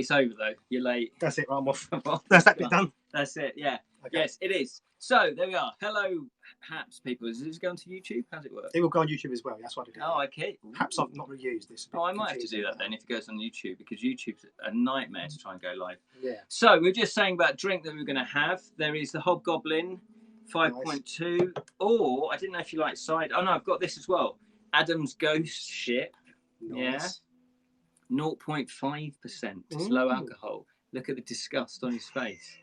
It's over though. You're late. That's it. Right, I'm off. That's that bit done. That's it. Yeah. Okay. Yes, it is. So there we are. Hello, Haps people. Is this going to YouTube? How's it work? It will go on YouTube as well. That's what I did. Oh, okay. Perhaps I've not reused this. Oh, I might have to do that then if it goes on YouTube, because YouTube's a nightmare to try and go live. Yeah. So we're just saying about drink that we're going to have. There is the Hobgoblin 5.2, nice. Or I didn't know if you like cider. Oh no, I've got this as well. Adam's Ghost Ship. Nice. Yeah. 0.5%. It's low alcohol. Look at the disgust on his face.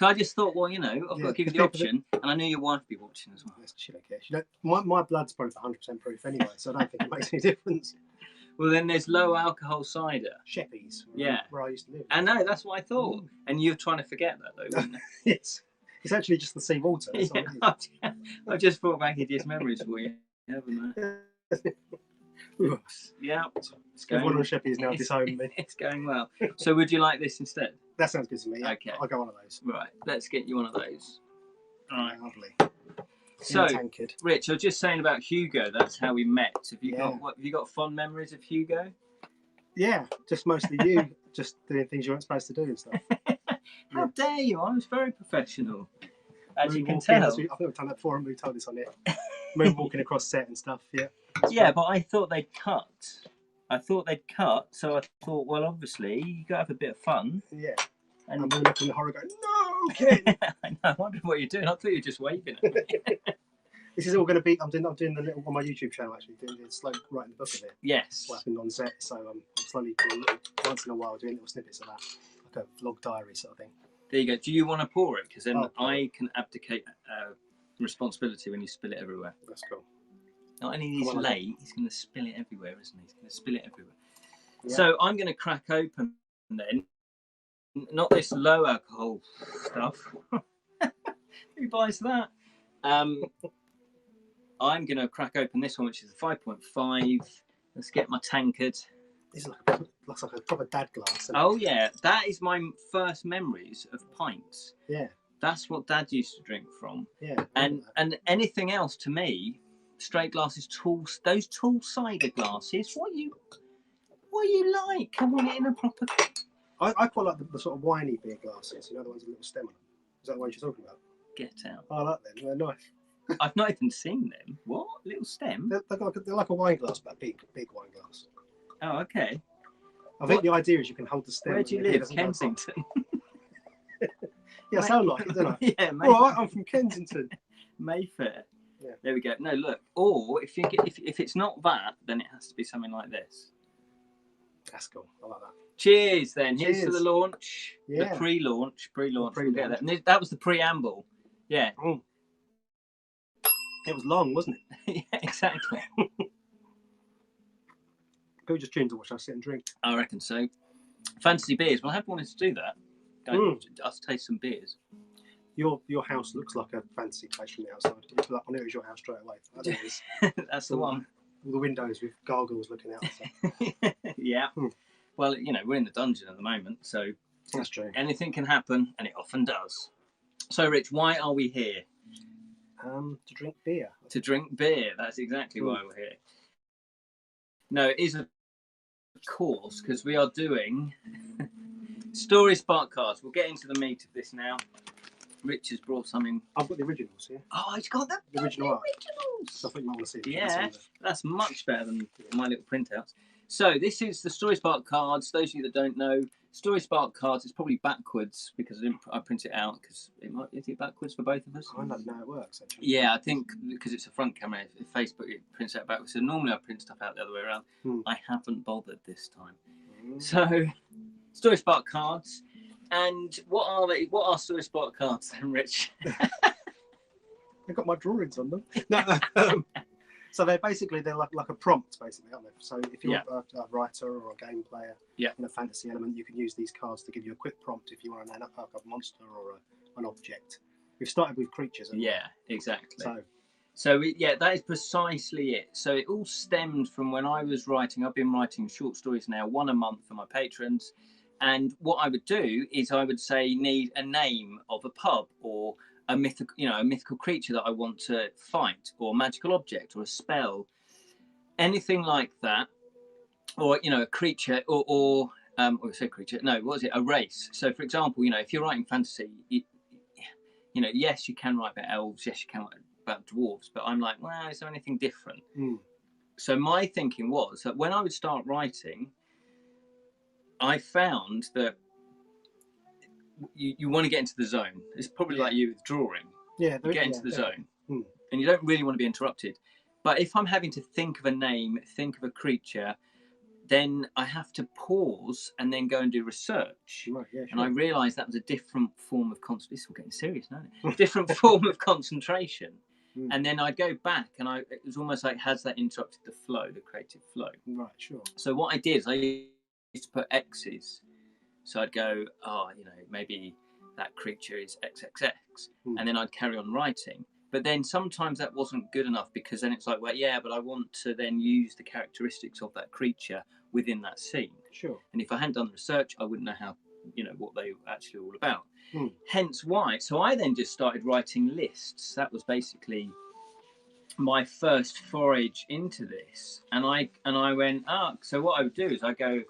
I just thought, well, you know, I've got to give you the option, and I knew your wife would be watching as well. She don't care. She don't, my blood's probably 100% proof anyway, so I don't think it makes any difference. Well, then there's low alcohol cider. Sheppies, where I used to live. I know, that's what I thought. And you're trying to forget that, though, weren't you? Yes. It's actually just the sea water. I just brought back hideous memories for you, haven't I? Yeah, everyone on Sheppy is now disowned me. It's going well. So would you like this instead? That sounds good to me. Yeah. Okay, I'll go one of those. Right, let's get you one of those. All right, lovely. So, Rich, I was just saying about Hugo. That's how we met. Have you got fond memories of Hugo? Yeah, just mostly you, just doing things you weren't supposed to do and stuff. How dare you? I was very professional, as you can tell. I think we've done that before, and we told this on it. Moonwalking across set and stuff. Yeah. Yeah, but I thought they'd cut. So I thought, well, obviously, you got to have a bit of fun. Yeah. And I'm looking at the horror going, no, Ken! I know, I wondered what you're doing. I thought you were just waving at me. This is all going to be, I'm doing the little, on my YouTube channel actually, doing the slow writing the book of it. Yes. What happened on set, so I'm slowly, once in a while, doing little snippets of that, like a vlog diary sort of thing. There you go. Do you want to pour it? Because then I can abdicate responsibility when you spill it everywhere. That's cool. Not only is he late, he's going to spill it everywhere, isn't he? He's going to spill it everywhere. Yeah. So I'm going to crack open then, not this low alcohol stuff. Who buys that? I'm going to crack open this one, which is a 5.5. Let's get my tankard. This looks like a proper dad glass. Oh yeah, that is my first memories of pints. Yeah. That's what Dad used to drink from. Yeah. And anything else to me, straight glasses, those tall cider glasses. What you like? I want it in a proper. I quite like the sort of winey beer glasses. You know, the ones with a little stem on them. Is that the ones you're talking about? Get out. I like them. They're nice. I've not even seen them. What? Little stem? They're like a wine glass, but a big wine glass. Oh, okay. I think the idea is you can hold the stem. Where do you live? Kensington. Yeah, I sound like it, don't I? Yeah, Mayfair. All right, I'm from Kensington. Mayfair. Yeah. There we go. No, look. Or if it's not that, then it has to be something like this. That's cool. I like that. Cheers, then. Cheers. Here's to the launch. Yeah. The pre-launch. We'll get that. And that was the preamble. Yeah. Mm. It was long, wasn't it? Yeah, exactly. People just tune to watch us sit and drink. I reckon so. Fantasy beers. Well, I have wanted to do that. Us taste some beers. Your house looks like a fancy place from the outside. I knew it was your house straight away. That's the one. All the windows with gargoyles looking out. So. Yeah. Well, you know, we're in the dungeon at the moment, so that's true. Anything can happen, and it often does. So, Rich, why are we here? To drink beer. To drink beer. That's exactly why we're here. No, it is a course because we are doing Story Spark cards. We'll get into the meat of this now. Rich has brought some in. I've got the originals here. Oh, he's got the original originals. So I think you might want to see it. Yeah, that's much better than my little printouts. So this is the Story Spark cards. Those of you that don't know, Story Spark cards is probably backwards because I print it out because is it backwards for both of us? I don't know how it works actually. Yeah, I think because it's a front camera, if Facebook it prints out backwards. So normally I print stuff out the other way around. I haven't bothered this time. So Story Spark cards. And what are they? What are Story Spark cards then, Rich? They've got my drawings on them. No, so they're like a prompt, basically, aren't they? So if you're a writer or a game player in a fantasy element, you can use these cards to give you a quick prompt if you want to name up a monster or an object. We've started with creatures. Yeah, exactly. So that is precisely it. So it all stemmed from when I was writing. I've been writing short stories now, one a month for my patrons. And what I would do is I would say need a name of a pub or a mythical creature that I want to fight, or a magical object or a spell, anything like that, or a creature or or say creature. No, what was it? A race. So, for example, if you're writing fantasy, yes, you can write about elves. Yes, you can write about dwarves. But I'm like, well, is there anything different? So my thinking was that when I would start writing, I found that you want to get into the zone. It's probably like you with drawing. Yeah, you get into the zone, and you don't really want to be interrupted. But if I'm having to think of a name, think of a creature, then I have to pause and then go and do research. Right, yeah, sure. And I realised that was a different form of concentration. This is all getting serious, isn't it? Different form of concentration. And then I'd go back, and it was almost like, has that interrupted the flow, the creative flow? Right, sure. So what I did is I used to put X's. So I'd go, maybe that creature is XXX, and then I'd carry on writing. But then sometimes that wasn't good enough, because then it's like, well, yeah, but I want to then use the characteristics of that creature within that scene. Sure. And if I hadn't done the research, I wouldn't know how, what they were actually all about. Hence why. So I then just started writing lists. That was basically my first forage into this. And I went, so what I would do is I go,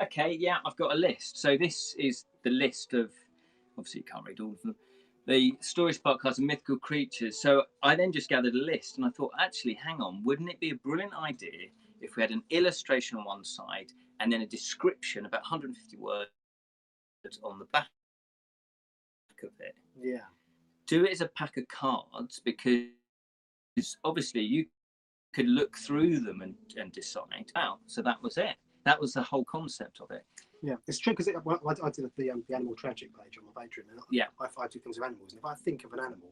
okay, yeah, I've got a list. So this is the list of, obviously you can't read all of them, the Story Spark cards and mythical creatures. So I then just gathered a list, and I thought, actually, hang on, wouldn't it be a brilliant idea if we had an illustration on one side and then a description, about 150 words on the back of it? Yeah. Do it as a pack of cards, because obviously you could look through them and decide. So that was it. That was the whole concept of it. Yeah, it's true, because I did the Animal Tragic page on my Patreon, and I do things with animals, and if I think of an animal,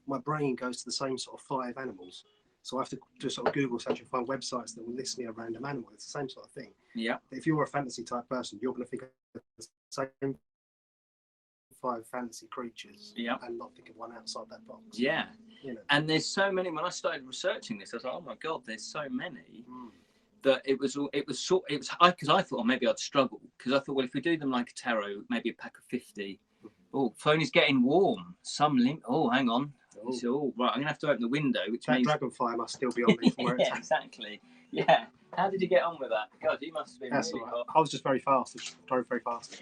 my brain goes to the same sort of 5 animals. So I have to do sort of Google search and find websites that will list me a random animal. It's the same sort of thing. Yeah. If you're a fantasy type person, you're going to think of the same 5 fantasy creatures, and not think of one outside that box. Yeah. And there's so many. When I started researching this, I was like, oh my god, there's so many. That because I thought, maybe I'd struggle, because I thought, well, if we do them like a tarot, maybe a pack of 50. Oh, phone is getting warm. Hang on. Right, I'm gonna have to open the window, which means dragonfly must still be on me from where it's at. Exactly. Yeah. How did you get on with that? God, you must have been really hot. I was just very fast. I drove very fast.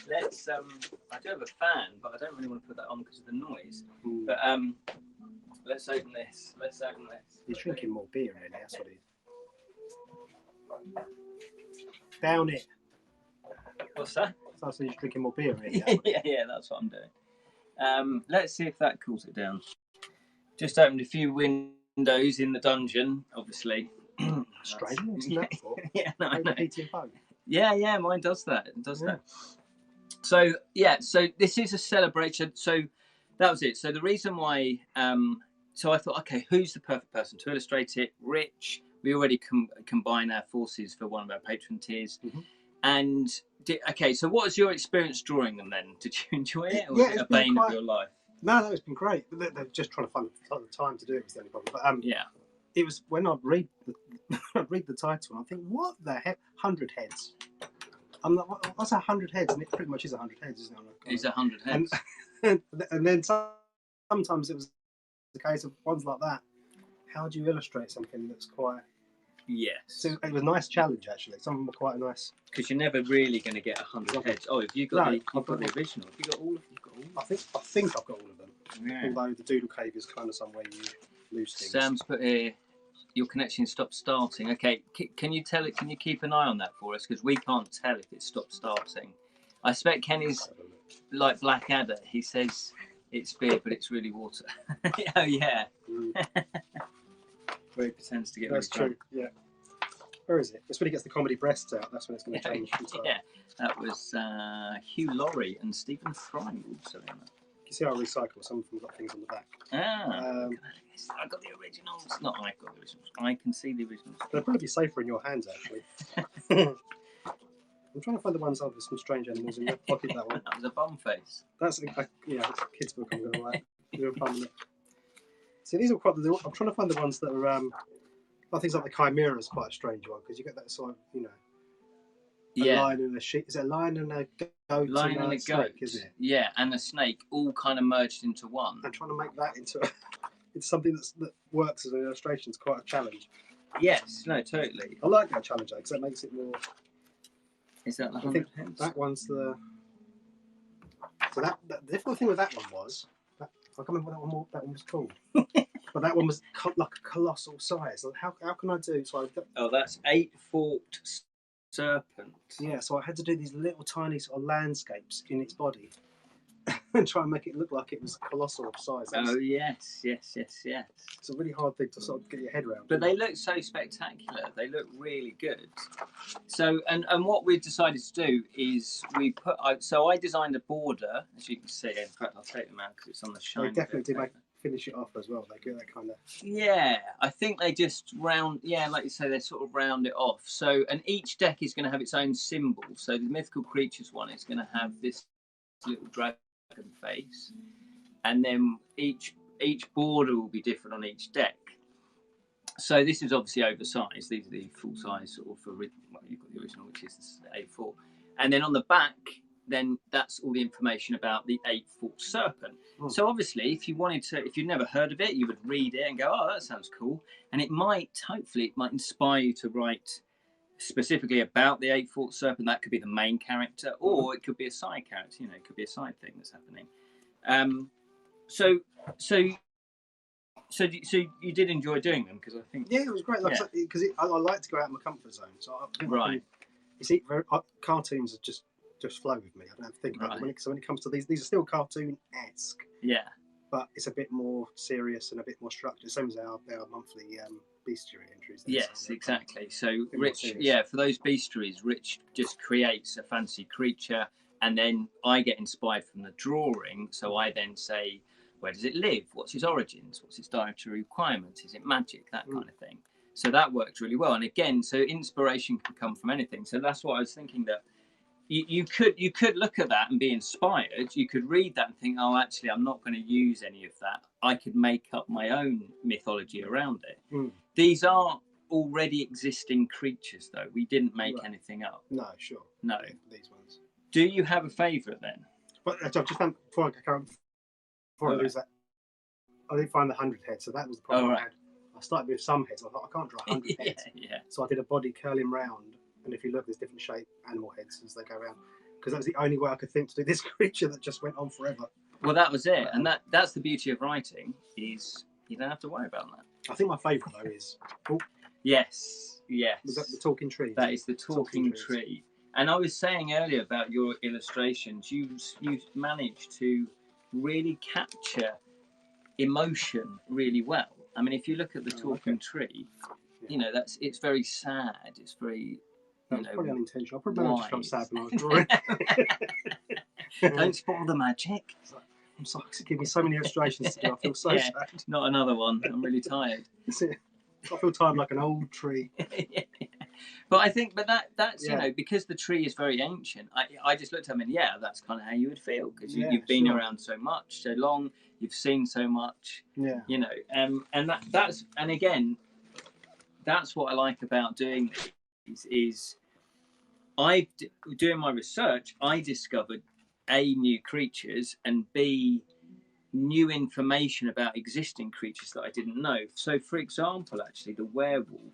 Let's I do have a fan, but I don't really want to put that on because of the noise. But let's open this. He's drinking more beer, really. That's what he is. Down it. What's that? So he's drinking more beer, really. Yeah, that's what I'm doing. Let's see if that cools it down. Just opened a few windows in the dungeon, obviously. Strange, isn't that for? Yeah, no, I know. phone. Yeah, mine does that. It does that. So this is a celebration. So that was it. So the reason why, so I thought, okay, who's the perfect person to illustrate it? Rich. We already combine our forces for one of our patron tiers. And so what was your experience drawing them then? Did you enjoy it, or was it a bane of your life? No, it's been great. They're just trying to find the time to do it was the only problem. But it was when I'd read the title, and I think, what the heck, 100 heads. I'm like, what's 100 heads? And it pretty much is 100 heads, isn't it? It's 100 heads. And then sometimes it was the case of ones like that. How do you illustrate something that's quite... Yes. So it was a nice challenge, actually. Some of them were quite nice. Because you're never really going to get 100 heads. Oh, have you got the original? Have you got all of them? I think I've got all of them. Yeah. Although the Doodle Cave is kind of somewhere you lose things. Sam's put here, your connection stopped starting. Okay, can you tell it? Can you keep an eye on that for us? Because we can't tell if it stopped starting. I expect Kenny's like Blackadder. He says it's beer, but it's really water. Oh, yeah. Where he pretends to get That's true, yeah. Where is it? It's when he gets the comedy breasts out. That's when it's going to change. Yeah, that was Hugh Laurie and Stephen Fry also in that. You see how I recycle? Some of them got things on the back. I got the originals. Not I've got the originals. I can see the originals. They'll probably be safer in your hands, actually. I'm trying to find the ones with some strange animals in your pocket. That one. That was a bum face. That's it's a kid's book. I'm going to like. See, these are quite. I'm trying to find the ones that are. I think like the Chimera is quite a strange one, because you get that sort of, a lion and a sheep. Is it a lion and a goat? Lion and a snake, goat, isn't it? Yeah, and a snake, all kind of merged into one. And trying to make that into something that works as an illustration is quite a challenge. Yes, no, totally. I like that challenge because that makes it more. Is that the I think 100 heads? that one's the. So the difficult thing with that one was, I can't remember what that one was called. But that one was like a colossal size. How can I do? So oh, that's 8-forked serpent. Yeah, so I had to do these little tiny sort of landscapes in its body and try and make it look like it was colossal size. Oh yes. It's a really hard thing to sort of get your head around. But they look so spectacular. They look really good. So and what we've decided to do is we put. So I designed a border, as you can see. In fact, I'll take them out because it's on the shiny. They definitely do finish it off as well. They do that kind of. Yeah, I think they just round. Yeah, like you say, they sort of round it off. So and each deck is going to have its own symbol. So the mythical creatures one is going to have this little dragon face, and then each border will be different on each deck. So this is obviously oversized. These are the full size sort of. Well, you've got the original, which is the A4, and then on the back, then that's all the information about the 8-forked serpent. So obviously, if you've never heard of it, you would read it and go, "Oh, that sounds cool," and hopefully, it might inspire you to write specifically about the 8-forked serpent. That could be the main character, or it could be a side character. It could be a side thing that's happening. So you did enjoy doing them, because I think it was great. Because I like to go out of my comfort zone. So right. You see, cartoons are just flow with me. I don't have to think about it. So when it comes to these are still cartoon-esque. Yeah. But it's a bit more serious and a bit more structured, same as our monthly bestiary entries. Yes, exactly. So Rich, for those bestiaries, Rich just creates a fancy creature, and then I get inspired from the drawing. So I then say, where does it live? What's its origins? What's its dietary requirements? Is it magic? That kind of thing. So that works really well. And again, so inspiration can come from anything. So that's what I was thinking, that you could look at that and be inspired. You could read that and think, oh, actually, I'm not going to use any of that. I could make up my own mythology around it. These are already existing creatures, though. We didn't make anything up. No, sure. No. Yeah, these ones. Do you have a favourite then? But I've just found, before I lose that, I didn't find the 100 heads, so that was the problem I had. I started with some heads. I thought, I can't draw 100 heads. So I did a body curling round. And if you look, there's different shaped animal heads as they go around. Because that was the only way I could think to do this creature that just went on forever. Well, that was it. And that's the beauty of writing, is you don't have to worry about that. I think my favourite, though, is... Yes. Was that the talking tree? That is the talking tree. And I was saying earlier about your illustrations, you've managed to really capture emotion really well. I mean, if you look at the talking tree, it's very sad. It's very... That was probably unintentional. I probably just got sad when I was drawing. Don't spoil the magic. I'm sorry, it's giving me so many illustrations to do. I feel so sad. Not another one. I'm really tired. That's it. I feel tired like an old tree. But I think, that's because the tree is very ancient. I just looked at him and that's kind of how you would feel, because you've been around so much, so long. You've seen so much. Yeah. And that's what I like about doing this. Is doing my research, I discovered A, new creatures, and B, new information about existing creatures that I didn't know. So, for example, actually, the werewolf.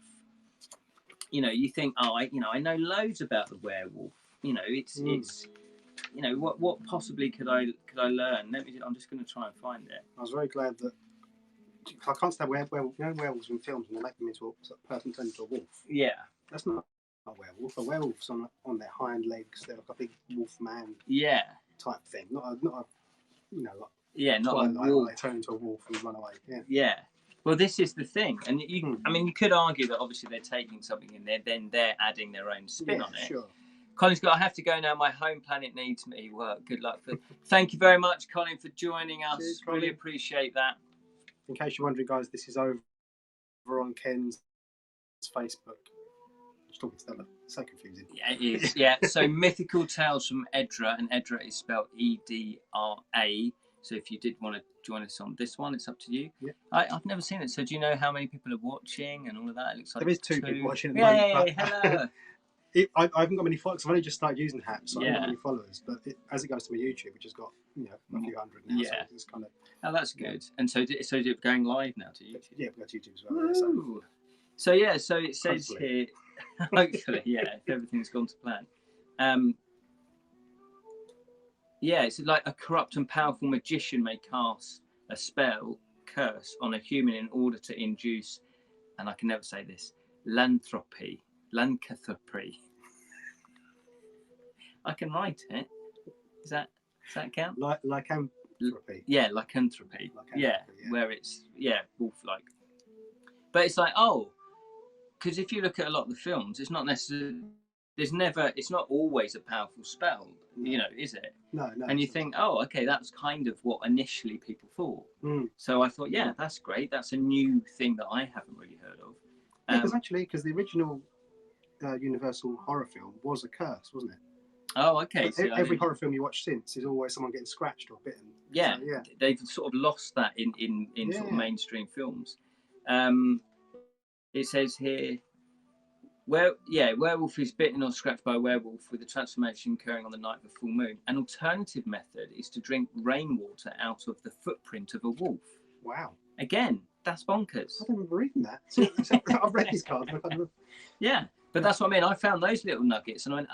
You think, I know loads about the werewolf. It's what possibly could I learn? I'm just going to try and find it. I was very glad that. I can't stand werewolves in films when they make them into a person turned into a wolf. Yeah. That's not a werewolf. A werewolf's on their hind legs. They're like a big wolf man. Yeah. Type thing. Not a not a wolf. They turn into a wolf and run away. Yeah. Yeah. Well, this is the thing, and you could argue that obviously they're taking something in there, then they're adding their own spin on it. Sure. Colin Scott, I have to go now. My home planet needs me. Well, good luck. Thank you very much, Colin, for joining us. Cheers, really appreciate that. In case you're wondering, guys, this is over on Ken's Facebook. Talking to Stella. So confusing. Yeah, it is. Yeah. So Mythical Tales from Edra, and Edra is spelled E-D-R-A. So if you did want to join us on this one, it's up to you. Yeah. I've never seen it. So do you know how many people are watching and all of that? It looks like there is two people watching at the moment. Hello. I haven't got many followers. I've only just started using Hap, so I haven't got many followers. But as it goes to my YouTube, which has got a few hundred now, so it's kind of. Oh, that's good. And so you're going live now to YouTube? Yeah, we go to YouTube as well. So it says here, hopefully, if everything's gone to plan. Yeah, it's like a corrupt and powerful magician may cast a spell, curse, on a human in order to induce, and I can never say this, lanthropy. I can write it. Does that count? Lycanthropy. Yeah, lycanthropy. Yeah, where it's wolf-like. But it's like, oh, because if you look at a lot of the films, it's not necessarily. It's not always a powerful spell, you know, is it? No. And you think, oh, okay, that's kind of what initially people thought. So I thought, yeah, that's great. That's a new thing that I haven't really heard of. Because the original Universal horror film was a curse, wasn't it? Oh, okay. So every horror film you watch since is always someone getting scratched or bitten. Yeah, so, they've sort of lost that in sort of mainstream films. It says here, werewolf is bitten or scratched by a werewolf with a transformation occurring on the night of a full moon. An alternative method is to drink rainwater out of the footprint of a wolf. Wow. Again, that's bonkers. I don't remember reading that. I've read these cards. Yeah, but that's what I mean. I found those little nuggets and I went,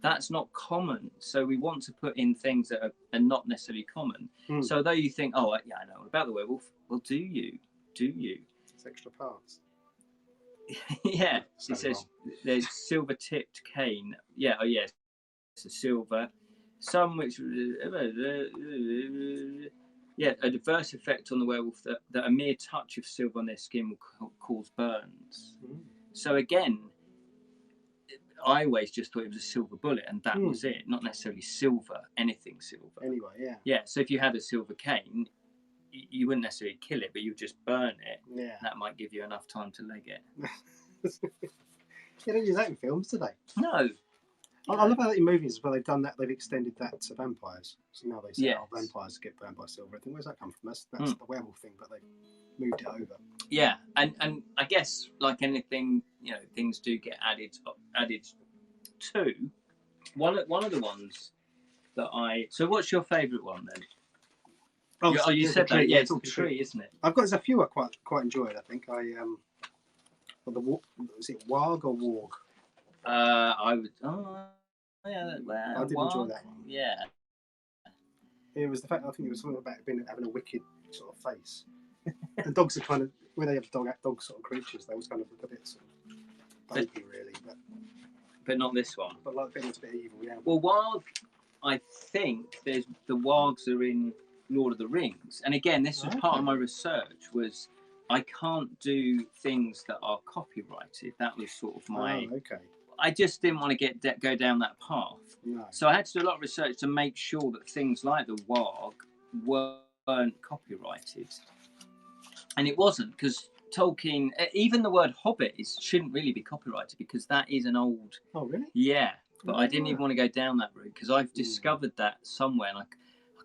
that's not common. So we want to put in things that are not necessarily common. So though you think, oh, yeah, I know about the werewolf. Well, do you? It's extra parts. Yeah, it says there's silver-tipped cane. Yeah, it's a silver. Some which, a diverse effect on the werewolf that a mere touch of silver on their skin will cause burns. So again, I always just thought it was a silver bullet, and that was it. Not necessarily silver, anything silver. Anyway, yeah. Yeah, so if you had a silver cane, you wouldn't necessarily kill it, but you would just burn it. Yeah. That might give you enough time to leg it. They don't use that in films, do they? No. I love how in movies where they've done that, they've extended that to vampires. So now they say, vampires get burned by silver. I think, where's that come from? That's the werewolf thing, but they've moved it over. Yeah, and I guess like anything, you know, things do get added to. One of the ones that So what's your favourite one then? You said that. Yeah, it's a tree, isn't it? There's a few I quite enjoyed. I think was it Warg or Warg? I would. Oh, yeah. Well, I did enjoy that one. Yeah. It was the fact I think it was something about having a wicked sort of face. And dogs are kind of when they have dog sort of creatures, they was kind of a bit sort of dopey, really, but not this one. But like a bit evil, yeah. Well, Warg, I think the Wargs are in Lord of the Rings, and again, this was part of my research. Was I can't do things that are copyrighted. That was sort of my. I just didn't want to go down that path. No. So I had to do a lot of research to make sure that things like the Warg weren't copyrighted. And it wasn't, because Tolkien, even the word Hobbit shouldn't really be copyrighted, because that is an old... Oh, really? Yeah. But I didn't even want to go down that route, because I've discovered that somewhere, and I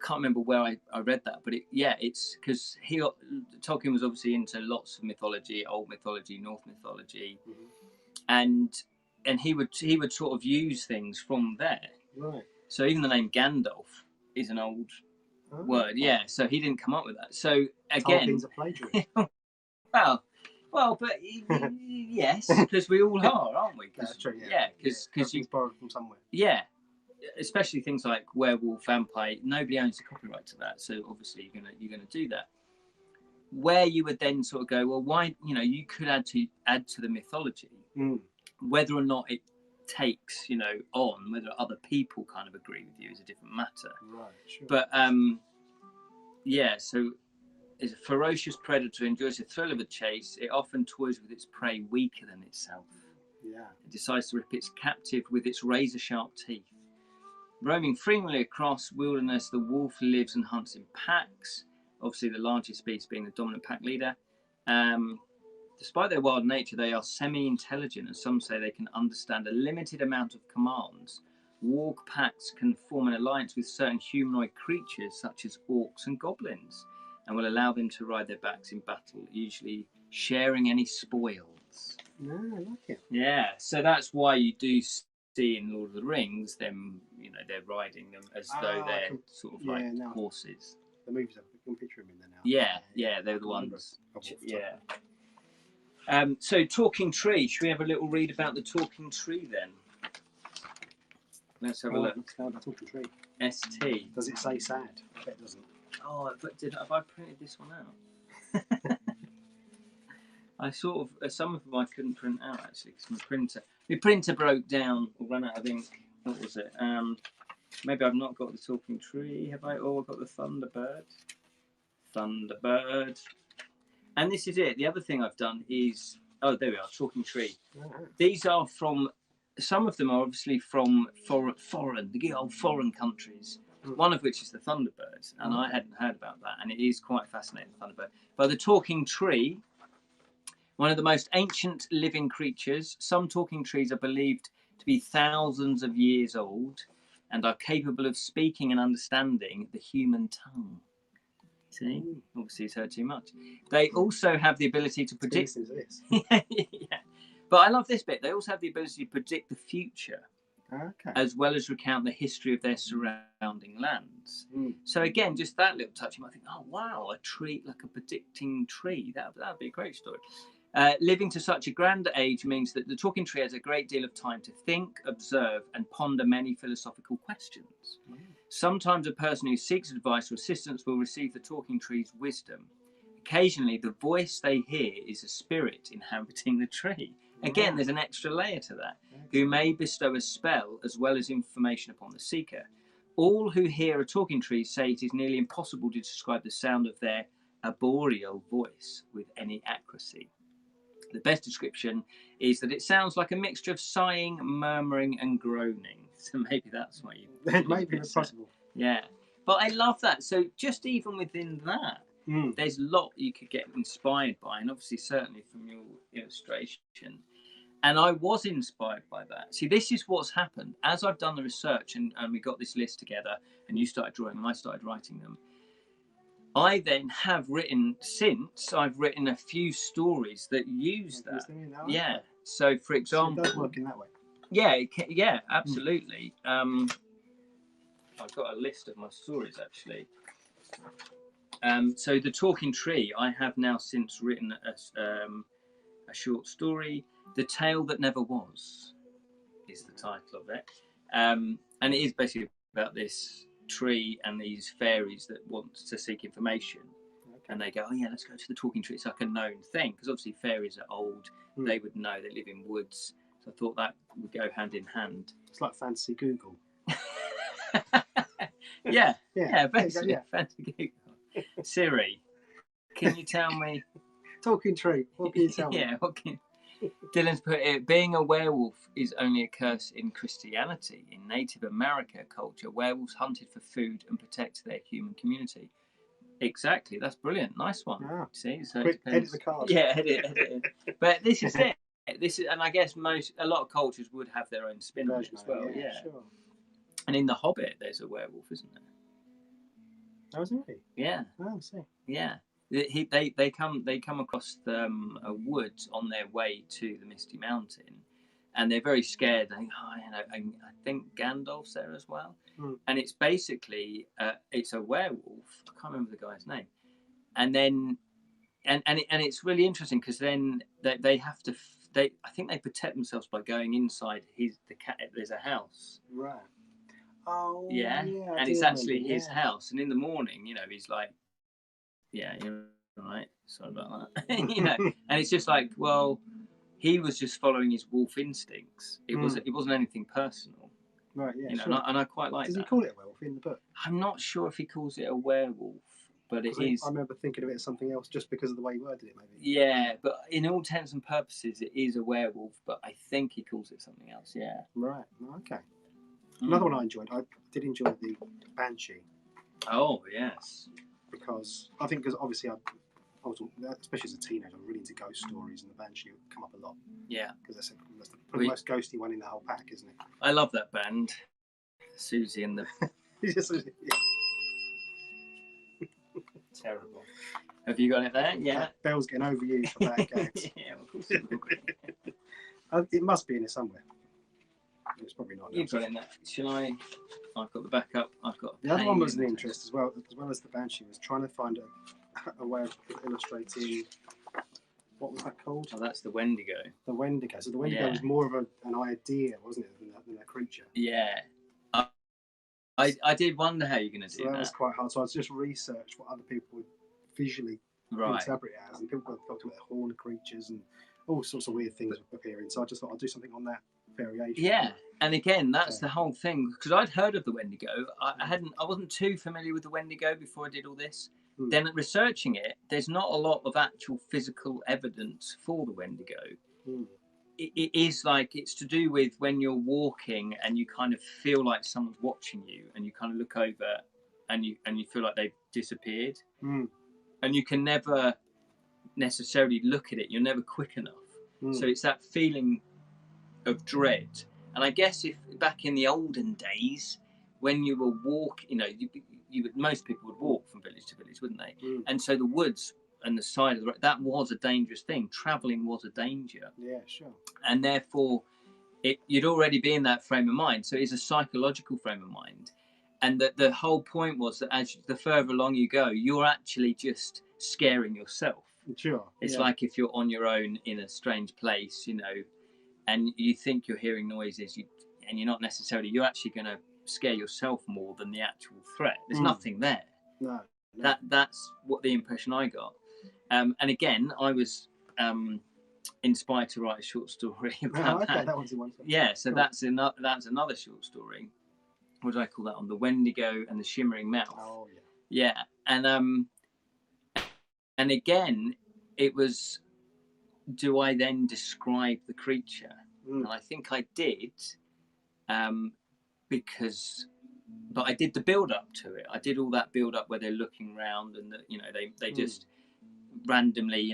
can't remember where I read that, but it's because Tolkien was obviously into lots of mythology, old mythology, North mythology, and he would sort of use things from there. Right. So even the name Gandalf is an old word. Yeah. So he didn't come up with that. So again, Tolkien's a plagiarist. well, but yes, because we all are, aren't we? That's true. Yeah. Because you borrowed from somewhere. Yeah. Especially things like werewolf, vampire. Nobody owns the copyright to that. So obviously you're gonna do that. Where you would then sort of go, well, why? You could add to the mythology. Whether or not it takes, on, whether other people kind of agree with you is a different matter. Right, sure. But, so is a ferocious predator, enjoys the thrill of a chase. It often toys with its prey weaker than itself. Yeah. It decides to rip its captive with its razor-sharp teeth. Roaming freely across wilderness, the wolf lives and hunts in packs. Obviously, the largest species being the dominant pack leader. Despite their wild nature, they are semi-intelligent, and some say they can understand a limited amount of commands. Warg packs can form an alliance with certain humanoid creatures, such as orcs and goblins, and will allow them to ride their backs in battle, usually sharing any spoils. No, I like it. Yeah, so that's why you do see in Lord of the Rings them, they're riding them as though they're sort of like horses. The movies, I can picture them in there now. Yeah, they're the ones. Yeah. So talking tree, should we have a little read about the talking tree then? Let's have a look. No, the talking tree. ST. Does it say sad? I bet it doesn't. Oh, but have I printed this one out? I sort of some of them I couldn't print out actually because my printer broke down or ran out of ink. What was it? Maybe I've not got the talking tree. Have I? Oh, I've got the Thunderbird. Thunderbird. And this is it. The other thing I've done is there we are. Talking tree. These are from. Some of them are obviously from foreign, the good old foreign countries. One of which is the Thunderbird, and I hadn't heard about that, and it is quite fascinating. The Thunderbird, but the talking tree, one of the most ancient living creatures. Some talking trees are believed to be thousands of years old, and are capable of speaking and understanding the human tongue. See, obviously, he's heard too much. They also have the ability to predict. Yeah. But I love this bit. They also have the ability to predict the future, as well as recount the history of their surrounding lands. So again, just that little touch, you might think, oh wow, a tree, like a predicting tree. That'd be a great story. Living to such a grand age means that the talking tree has a great deal of time to think, observe, and ponder many philosophical questions. Sometimes a person who seeks advice or assistance will receive the talking tree's wisdom. Occasionally, the voice they hear is a spirit inhabiting the tree. Again, there's an extra layer to that, who may bestow a spell as well as information upon the seeker. All who hear a talking tree say it is nearly impossible to describe the sound of their arboreal voice with any accuracy. The best description is that it sounds like a mixture of sighing, murmuring, and groaning. So maybe that's why you. It might be possible. Yeah, but I love that. So just even within that, there's a lot you could get inspired by, and obviously certainly from your illustration. And I was inspired by that. See, this is what's happened. As I've done the research and we got this list together, and you started drawing and I started writing them, I then have written, I've written a few stories that use that. Yeah. So, for example, so it does work in that way. Yeah, absolutely. I've got a list of my stories actually. So the talking tree, I have now since written a short story. The Tale That Never Was is the title of it, and it is basically about this tree and these fairies that want to seek information. And they go, oh yeah, let's go to the talking tree. It's like a known thing because obviously fairies are old. They would know. They live in woods. So I thought that would go hand in hand. It's like fancy Google. yeah, basically fancy Google. Siri, can you tell me? Talking tree. What can you tell me? Yeah, what can... Dylan's put it, being a werewolf is only a curse in Christianity. In Native America culture, werewolves hunted for food and protect their human community. Exactly, that's brilliant. Nice one. Yeah. See, so quick, edit the card. Yeah, edit it. But this is it. This is, and I guess a lot of cultures would have their own spin on it as well. Yeah, sure. And in The Hobbit, there's a werewolf, isn't there? Oh, is it? Yeah. Oh, I see. Yeah. They come across a wood on their way to the Misty Mountain, and they're very scared. They think, I think Gandalf's there as well. And it's basically it's a werewolf. I can't remember the guy's name. And then and it's really interesting because then they have to. I think they protect themselves by going inside there's a house. Right. Oh. Yeah. And it's actually his house. And in the morning, he's like, yeah, you're right. Sorry about that. And it's just like, well, he was just following his wolf instincts. It wasn't anything personal. Right. Yeah. Sure. And I quite like that. Does he call it a werewolf in the book? I'm not sure if he calls it a werewolf, but it is. I remember thinking of it as something else just because of the way he worded it, maybe. Yeah, but in all intents and purposes, it is a werewolf. But I think he calls it something else. Yeah. Right. Okay. Another one I enjoyed. I did enjoy the Banshee. Oh yes. Because obviously I was, especially as a teenager, I'm really into ghost stories, and the Banshee would come up a lot. Yeah. Because that's the most ghosty one in the whole pack, isn't it? I love that band, Susie and the. Terrible. Have you got it there? Yeah. Bell's getting overused for bad gags. Yeah, of course. It must be in there somewhere. It's probably not. You've got it in there. Shall I? I've got the backup. I've got. The other one was an interest as well as the Banshee, was trying to find a way of illustrating. What was that called? Oh, that's the Wendigo. The Wendigo. So the Wendigo was more of an idea, wasn't it, than a creature? Yeah. I did wonder how you're going to do that. That was quite hard. So I just researched what other people would visually interpret it as, and people talked about horn creatures and all sorts of weird things appearing. So I just thought I'd do something on that variation. Yeah, and again, that's the whole thing, because I'd heard of the Wendigo. I wasn't too familiar with the Wendigo before I did all this. Then researching it, there's not a lot of actual physical evidence for the Wendigo. It is like, it's to do with when you're walking and you kind of feel like someone's watching you, and you kind of look over and you feel like they've disappeared, and you can never necessarily look at it. You're never quick enough. So it's that feeling of dread. And I guess if back in the olden days, when you were walking, most people would walk from village to village, wouldn't they? And so the woods and the side of the road, that was a dangerous thing. Traveling was a danger. Yeah, sure. And therefore, you'd already be in that frame of mind. So it's a psychological frame of mind. And the whole point was that the further along you go, you're actually just scaring yourself. Sure. It's like if you're on your own in a strange place, and you think you're hearing noises, and you're not necessarily, you're actually going to scare yourself more than the actual threat. There's nothing there. No. That's what the impression I got. And again, I was inspired to write a short story about that. That one's the one. Yeah, so cool. That's another short story. What do I call that? On the Wendigo and the Shimmering Mouth. Oh yeah. Yeah, and again, it was, do I then describe the creature? And I think I did, but I did the build up to it. I did all that build up where they're looking around and they just randomly,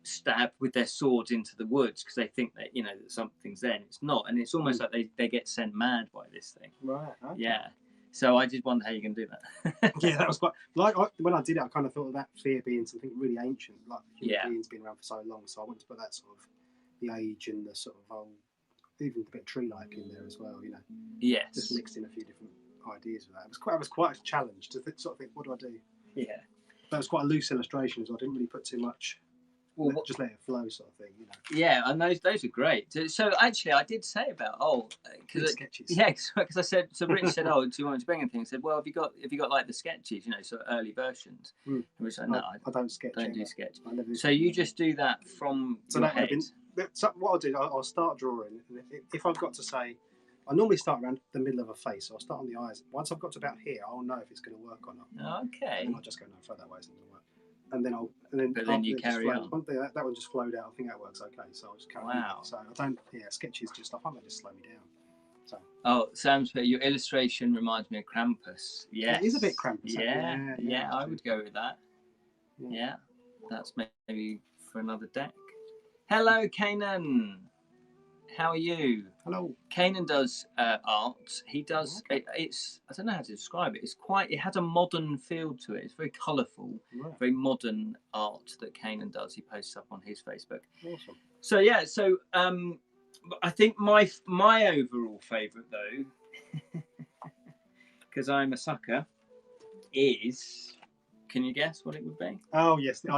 stab with their swords into the woods because they think that, that something's there, and it's not. And it's almost like they get sent mad by this thing. Right. Okay. Yeah. So I did wonder how you can do that. Yeah, that was quite, when I did it, I kind of thought of that fear being something really ancient, like human beings being around for so long. So I wanted to put that sort of the age and the sort of old, even a bit tree-like in there as well. Yes. Just mixed in a few different ideas with that. It was quite a challenge to sort of think, what do I do? Yeah. That was quite a loose illustration, so I didn't really put too much. Well, just let it flow, sort of thing. Yeah, and those are great. So actually, I did say about sketches. Yeah, because I said, so Rich said, "Oh, do you want me to bring anything?" I said, "Well, have you got like the sketches, sort of early versions?" And we said, "No, I don't sketch. Don't do sketch." So you just do that from your head. So what I'll do, I'll start drawing, and if I've got to say, I normally start around the middle of a face, so I'll start on the eyes. Once I've got to about here, I'll know if it's going to work or not. Okay. And I'll just go, no, throw that way, it's not going to work. And then you carry on. That one just flowed out. I think that works okay. So I'll just carry on. So I don't. Yeah, sketches just. I find they just slow me down. So. Oh, Sam's, your illustration reminds me of Krampus. Yes. It is a bit Krampus. Yeah, I would go with that. Yeah, that's maybe for another deck. Hello, Kanan. How are you? Hello. Kanan does art. He does. Okay. It's. I don't know how to describe it. It has a modern feel to it. It's very colourful, very modern art that Kanan does. He posts up on his Facebook. Awesome. So yeah. So I think my overall favourite though, because I'm a sucker, is. Can you guess what it would be? Oh yes, the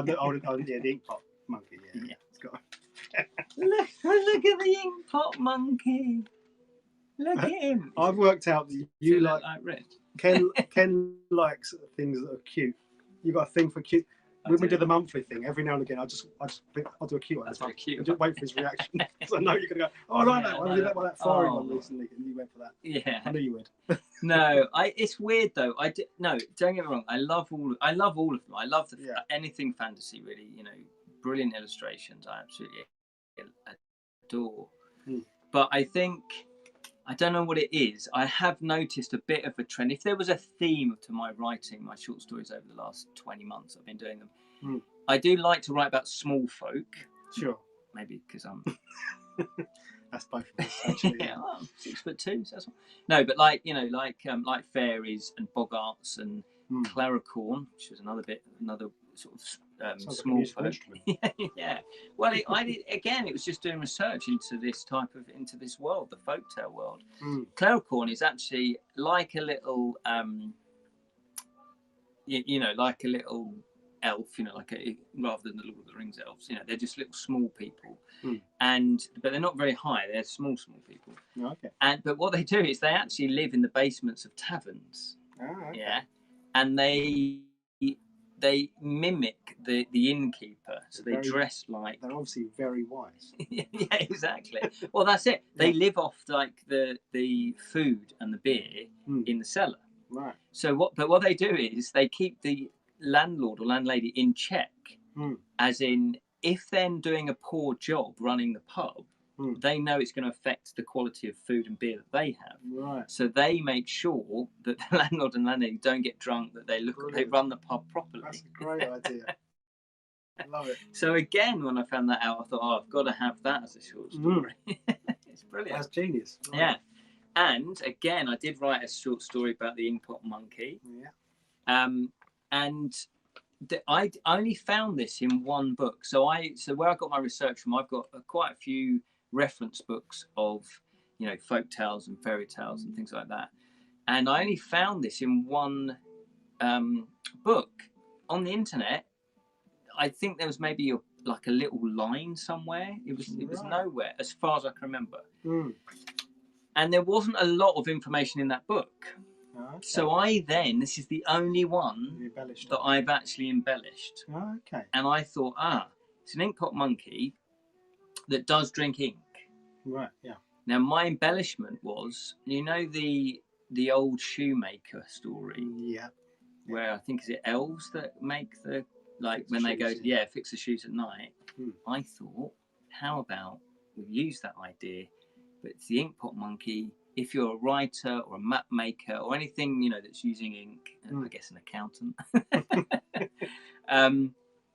ink pot monkey. Yeah. It's got. Look at the ink pot monkey. Look at him. I've worked out that you like Rich. Ken likes things that are cute. You've got a thing for cute. When we do the monthly thing, every now and again, I'll do a cute one. That's cute. I'll just wait for his reaction. Because I know you're going to go, oh, I like that one. I did that one, that fiery one recently, and you went for that. Yeah. I knew you would. No, it's weird though. No, don't get me wrong. I love all of them. I love anything fantasy, really. Brilliant illustrations. I absolutely adore. But I think, I don't know what it is. I have noticed a bit of a trend. If there was a theme to my writing, my short stories over the last 20 months, I've been doing them. I do like to write about small folk. Sure. Maybe because I'm. That's both of us, actually. Yeah, 6'2". So that's all. No, but like fairies and bogarts and claricorn, which was another sort of small folk. Yeah. Well, it was just doing research into this world, the folktale world. Claricorn is actually like a little, like a little elf, you know, like rather than the Lord of the Rings elves, you know, they're just little small people, Mm. but they're not very high. They're small people. Okay. But what they do is they actually live in the basements of taverns. Ah, okay. Yeah, and they mimic the innkeeper, so they dress like. They're obviously very wise. Yeah, exactly. Well, that's it. They live off like the food and the beer in the cellar. Right. So what they do is they keep the landlord or landlady in check, as in if they're doing a poor job running the pub, they know it's going to affect the quality of food and beer that they have. Right. So they make sure that the landlord and landlady don't get drunk, that they run the pub properly. That's a great idea. I love it. So again, when I found that out, I thought, oh, I've got to have that as a short story. It's brilliant. That's genius. Right. Yeah. And again, I did write a short story about the Inkpot monkey. Yeah. And I only found this in one book. So where I got my research from, I've got quite a few reference books of, you know, folk tales and fairy tales and things like that. And I only found this in one book on the internet. I think there was maybe like a little line somewhere. It was nowhere, as far as I can remember. And there wasn't a lot of information in that book. Okay. So this is the only one that I've actually embellished. Okay. And I thought, it's an Inkpot monkey that does drink ink. Right, yeah. Now, my embellishment was, you know, the old shoemaker story? Yeah. Where I think, is it elves that make the, like, when they go, fix the shoes at night. I thought, how about we use that idea, but it's the Inkpot monkey. If you're a writer or a map maker or anything, you know, that's using ink, I guess an accountant,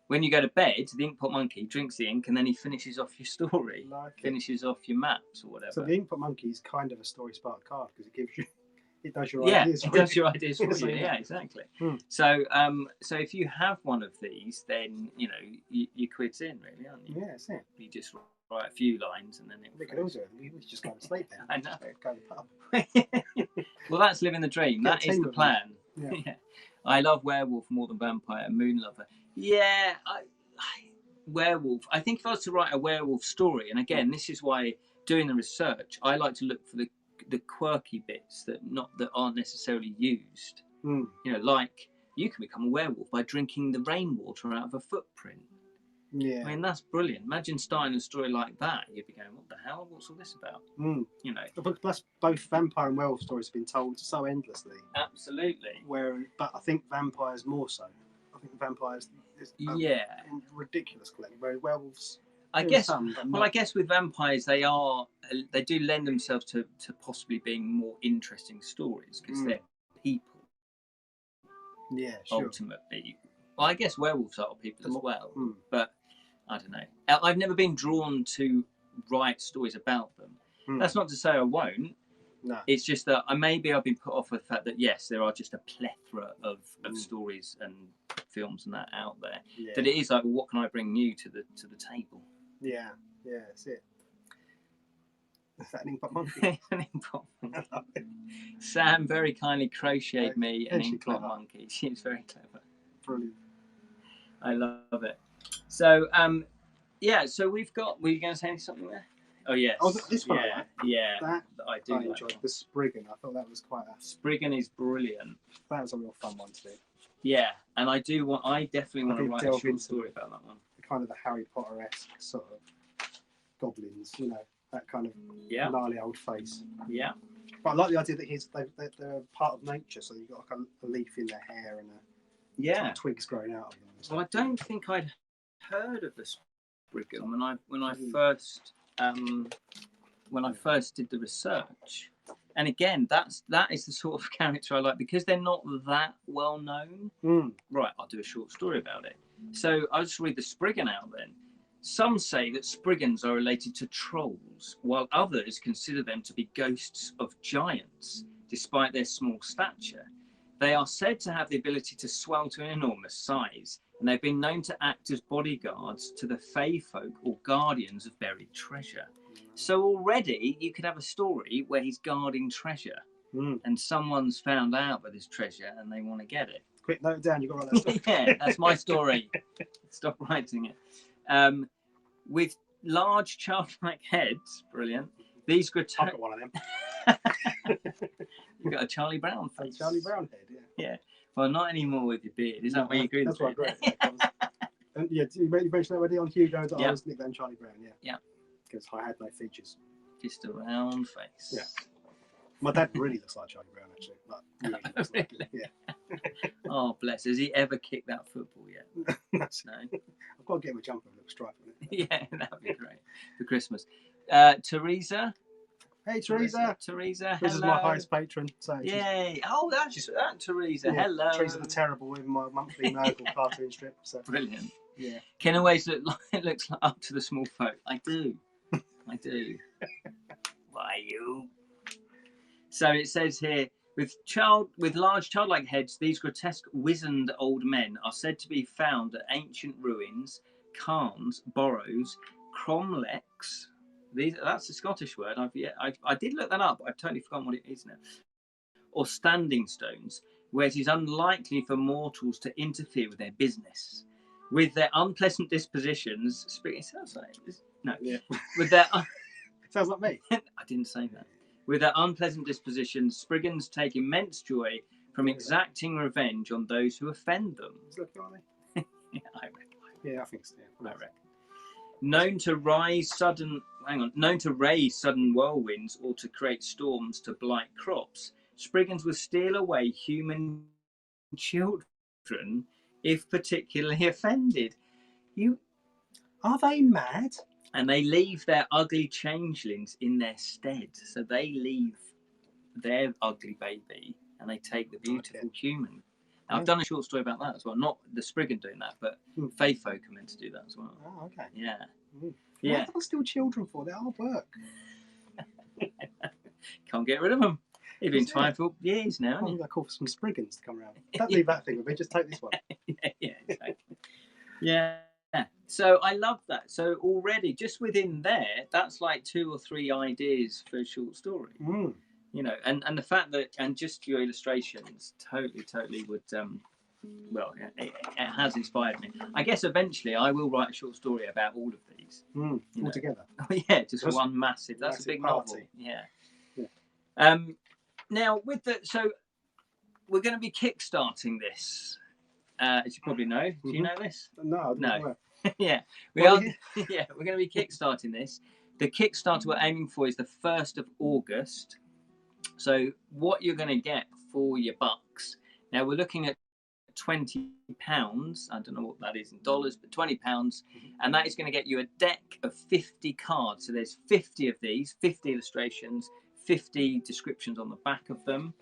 when you go to bed, the Inkpot monkey drinks the ink and then he finishes off your story, finishes off your maps or whatever. So the Inkpot monkey is kind of a story spark card because it does your ideas. Yeah, it does your ideas for you. Yeah, exactly. So if you have one of these, then, you know, your quid's in, really, aren't you? Yeah, that's it. You just write a few lines and then we could also just go to sleep then. I know. Go to the pub. Well, that's living the dream. That is the plan. Yeah. I love werewolf more than vampire and moon lover. Yeah, werewolf. I think if I was to write a werewolf story, and again, this is why doing the research, I like to look for the quirky bits that aren't necessarily used. You know, like you can become a werewolf by drinking the rainwater out of a footprint. Yeah. I mean, that's brilliant. Imagine starting a story like that. You'd be going, what the hell? What's all this about? You know. But plus, both vampire and werewolf stories have been told so endlessly. Absolutely. But I think vampires more so. I think vampires is ridiculous collecting, whereas werewolves. I guess with vampires they do lend themselves to possibly being more interesting stories because they're people. Yeah, sure. Ultimately. Well, I guess werewolves are people as well, but I don't know. I've never been drawn to write stories about them. That's not to say I won't. No. It's just that maybe I've been put off with the fact that, yes, there are just a plethora of stories and films and that out there. Yeah. That it is like, well, what can I bring new to the table? Yeah, that's it. Is that an Inkpot monkey? An Inkpot monkey. Sam very kindly crocheted me an Inkpot monkey. She's very clever. Brilliant. I love it. So, so we've got. Were you going to say something there? Oh yes. Oh, this one. Yeah. That I do. I enjoyed the Spriggan. I thought that was quite a. Spriggan is brilliant. That was a real fun one to do. Yeah, and I definitely want to write a short story about that one. Kind of the Harry Potter-esque sort of goblins, you know, that kind of gnarly old face. Yeah. But I like the idea that they're part of nature, so you've got like a leaf in their hair and twigs growing out of them. Well, I don't think I'd heard of the Spriggan when I first did the research. And again, that is the sort of character I like because they're not that well known. Right, I'll do a short story about it. So I'll just read the Spriggan out then. Some say that Spriggans are related to trolls, while others consider them to be ghosts of giants, despite their small stature. They are said to have the ability to swell to an enormous size, and they've been known to act as bodyguards to the Fae folk or guardians of buried treasure. So already you could have a story where he's guarding treasure and someone's found out about this treasure and they want to get it. Quick, note it down. You've got to write that stuff. Yeah, that's my story. Stop writing it. With large childlike heads, brilliant. These grotesque. I've got one of them. You've got a Charlie Brown face. Charlie Brown head, yeah. Yeah. Well, not anymore with your beard. Is that where you grew the beard? That's what I grew. And yeah, you mentioned that already on Hugo that I was nicknamed Charlie Brown, yeah. Yeah. Because I had no features. Just a round face. Yeah. My dad really looks like Charlie Brown, actually. Like, really looks like him. Yeah. Oh, bless. Has he ever kicked that football yet? No. I've got to get him a jumper with a little stripe on it. Yeah, that'd be great for Christmas. Teresa. Hey, Teresa. Teresa, this is my highest patron. So yay. Oh, that's that, Teresa. Yeah, hello. Teresa the Terrible with my monthly Nurgle cartoon strip. So. Brilliant. Yeah. Ken always looks like up to the small folk. I do. I do. Why you? So it says here, with large childlike heads, these grotesque wizened old men are said to be found at ancient ruins, cairns, burrows, cromlechs. That's a Scottish word. I did look that up. I've totally forgotten what it is now. Or standing stones, where it is unlikely for mortals to interfere with their business. With their unpleasant dispositions, it sounds like no. Yeah. With their sounds like me. I didn't say that. With their unpleasant dispositions, Spriggans take immense joy from exacting revenge on those who offend them. Yeah, I reckon. Yeah, I think so. Yeah. I reckon. Known to raise sudden whirlwinds or to create storms to blight crops, Spriggans will steal away human children if particularly offended. Are they mad? And they leave their ugly changelings in their stead. So they leave their ugly baby and they take the beautiful human. Now, I've done a short story about that as well. Not the Spriggan doing that, but Fae folk are meant to do that as well. Oh, okay. Yeah. Yeah. What are still children for? They're hard work. Can't get rid of them. They've been trying for years now. Oh, I call for some Spriggans to come around. Don't leave that thing with me. Just take this one. Yeah, exactly. Yeah. So I love that. So already, just within there, that's like 2 or 3 ideas for a short story. You know, and the fact that, and just your illustrations totally would, well, it has inspired me. I guess eventually I will write a short story about all of these. All together? Yeah, just one massive. That's a big novel. Yeah. Now, so we're going to be kickstarting this, as you probably know. Do you know this? No. Yeah, we are. Yeah, we're going to be kickstarting this. The Kickstarter we're aiming for is the 1st of August. So what you're going to get for your bucks. Now we're looking at £20. I don't know what that is in dollars, but £20, and that is going to get you a deck of 50 cards. So there's 50 of these, 50 illustrations, 50 descriptions on the back of them,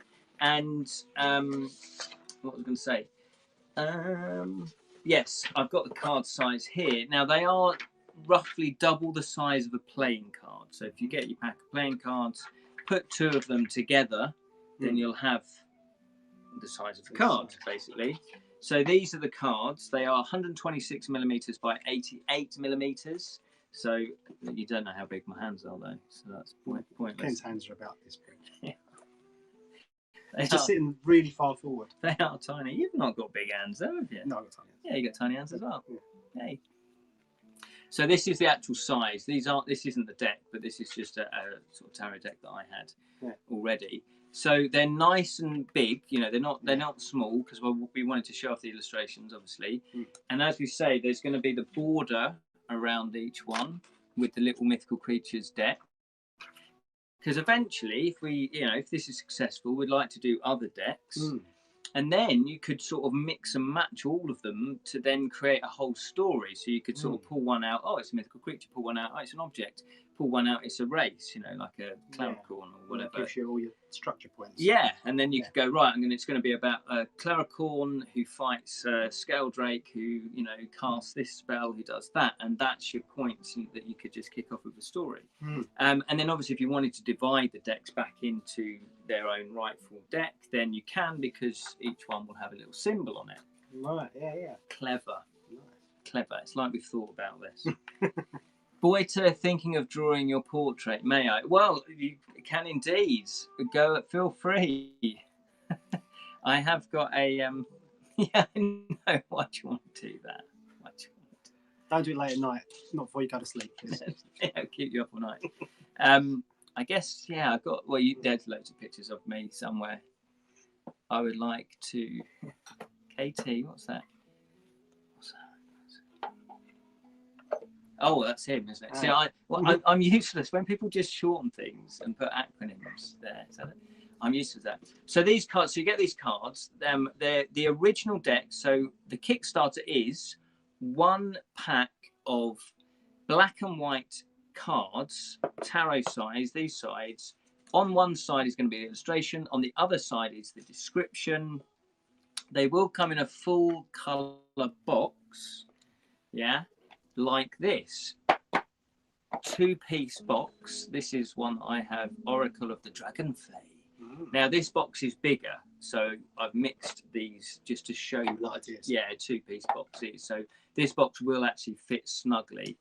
and what was I going to say? Yes, I've got the card size here. Now they are roughly double the size of a playing card. So if you get your pack of playing cards, put 2 of them together, then you'll have the size of the card, basically. So these are the cards. They are 126 millimeters by 88 millimeters. So you don't know how big my hands are, though. So that's pointless. Ken's hands are about this big. Yeah. They're just sitting really far forward. They are tiny. You've not got big hands, though, have you? No, I've got tiny hands. Yeah, you got tiny hands as well. Yeah. Hey. So this is the actual size. This isn't the deck, but this is just a sort of tarot deck that I had already. So they're nice and big. You know, they're not small, because we wanted to show off the illustrations, obviously. And as we say, there's going to be the border around each one with the little mythical creatures deck. Because eventually, if this is successful, we'd like to do other decks. And then you could sort of mix and match all of them to then create a whole story. So you could sort of pull one out, oh, it's a mythical creature. Pull one out, oh, it's an object. Pull one out, it's a race, like a Claricorn or whatever. It gives you all your structure points. Yeah, and then you could go, right, it's going to be about a Claricorn who fights Scaledrake, who, casts this spell, who does that. And that's your points that you could just kick off with the story. And then obviously if you wanted to divide the decks back into their own rightful deck, then you can, because each one will have a little symbol on it. Right, yeah. Clever. Nice. Clever. It's like we've thought about this. Boiter, thinking of drawing your portrait, may I? Well, you can indeed. Feel free. I have got a Yeah, I know. Why do you want to do that? Why do you want to? Don't do it late at night, not before you go to sleep. Yeah, it'll keep you up all night. I guess, yeah, I've got, well, there's loads of pictures of me somewhere. I would like to, KT, what's that? Oh, that's him, isn't it? See, I'm useless when people just shorten things and put acronyms there. So I'm used to that. So these cards, so you get these cards. They're the original deck. So the Kickstarter is 1 pack of black and white cards, tarot size, these sides. On one side is going to be the illustration. On the other side is the description. They will come in a full color box. Yeah. Like this 2-piece box. This is one I have, Oracle of the Dragonfly. Now this box is bigger, so I've mixed these just to show you what it is. Yeah, 2-piece boxes. So this box will actually fit snugly,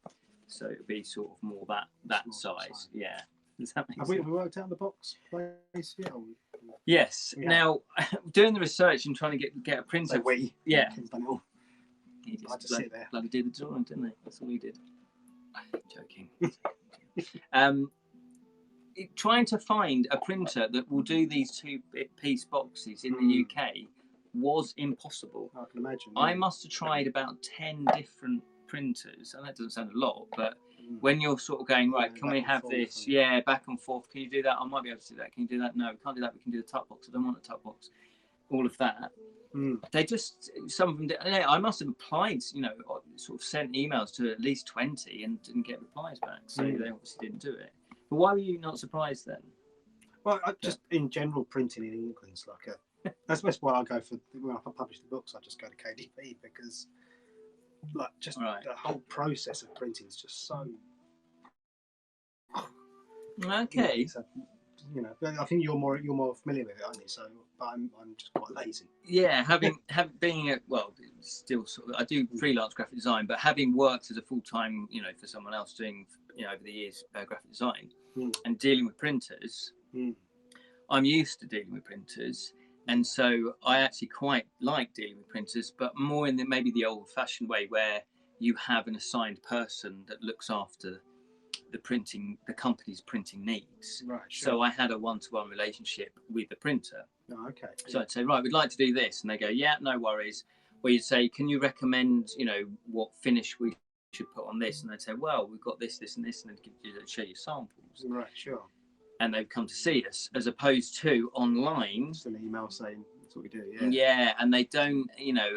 so it'll be sort of more that size. Yeah. Does that make sense? Have we worked out the box place yet? Yes. Yeah. Now doing the research and trying to get a printer. So yeah. He just sit there. Bloody did the drawing, didn't they? That's all he did. Joking. Trying to find a printer that will do these 2-piece boxes in the UK was impossible. I can imagine. I must have tried about 10 different printers, and that doesn't sound a lot, but when you're sort of going, right, can we have this? Yeah, back and forth. Can you do that? I might be able to do that. Can you do that? No, we can't do that. We can do the tuck box. I don't want a tuck box. All of that. They just, some of them, I must have applied, sort of sent emails to at least 20 and didn't get replies back. So they obviously didn't do it. But why were you not surprised then? Well, just in general, printing in England's like that's why I go for, when I publish the books, I just go to KDP because the whole process of printing is just so. Okay. So, I think you're more familiar with it, aren't you? So, but I'm just quite lazy. Yeah, being still sort of, I do freelance graphic design, but having worked as a full-time, for someone else doing, over the years, graphic design and dealing with printers, I'm used to dealing with printers, and so I actually quite like dealing with printers, but more in maybe the old-fashioned way where you have an assigned person that looks after the company's printing needs. Right, sure. So I had a one-to-one relationship with the printer. Oh, okay. So I'd say, right, we'd like to do this, and they go, yeah, no worries. Or you'd say, can you recommend, what finish we should put on this? And they'd say, well, we've got this, this, and this, and they'd show you samples. Right, sure. And they'd come to see us, as opposed to online. Just an email saying that's what we do. Yeah. Yeah, and they don't,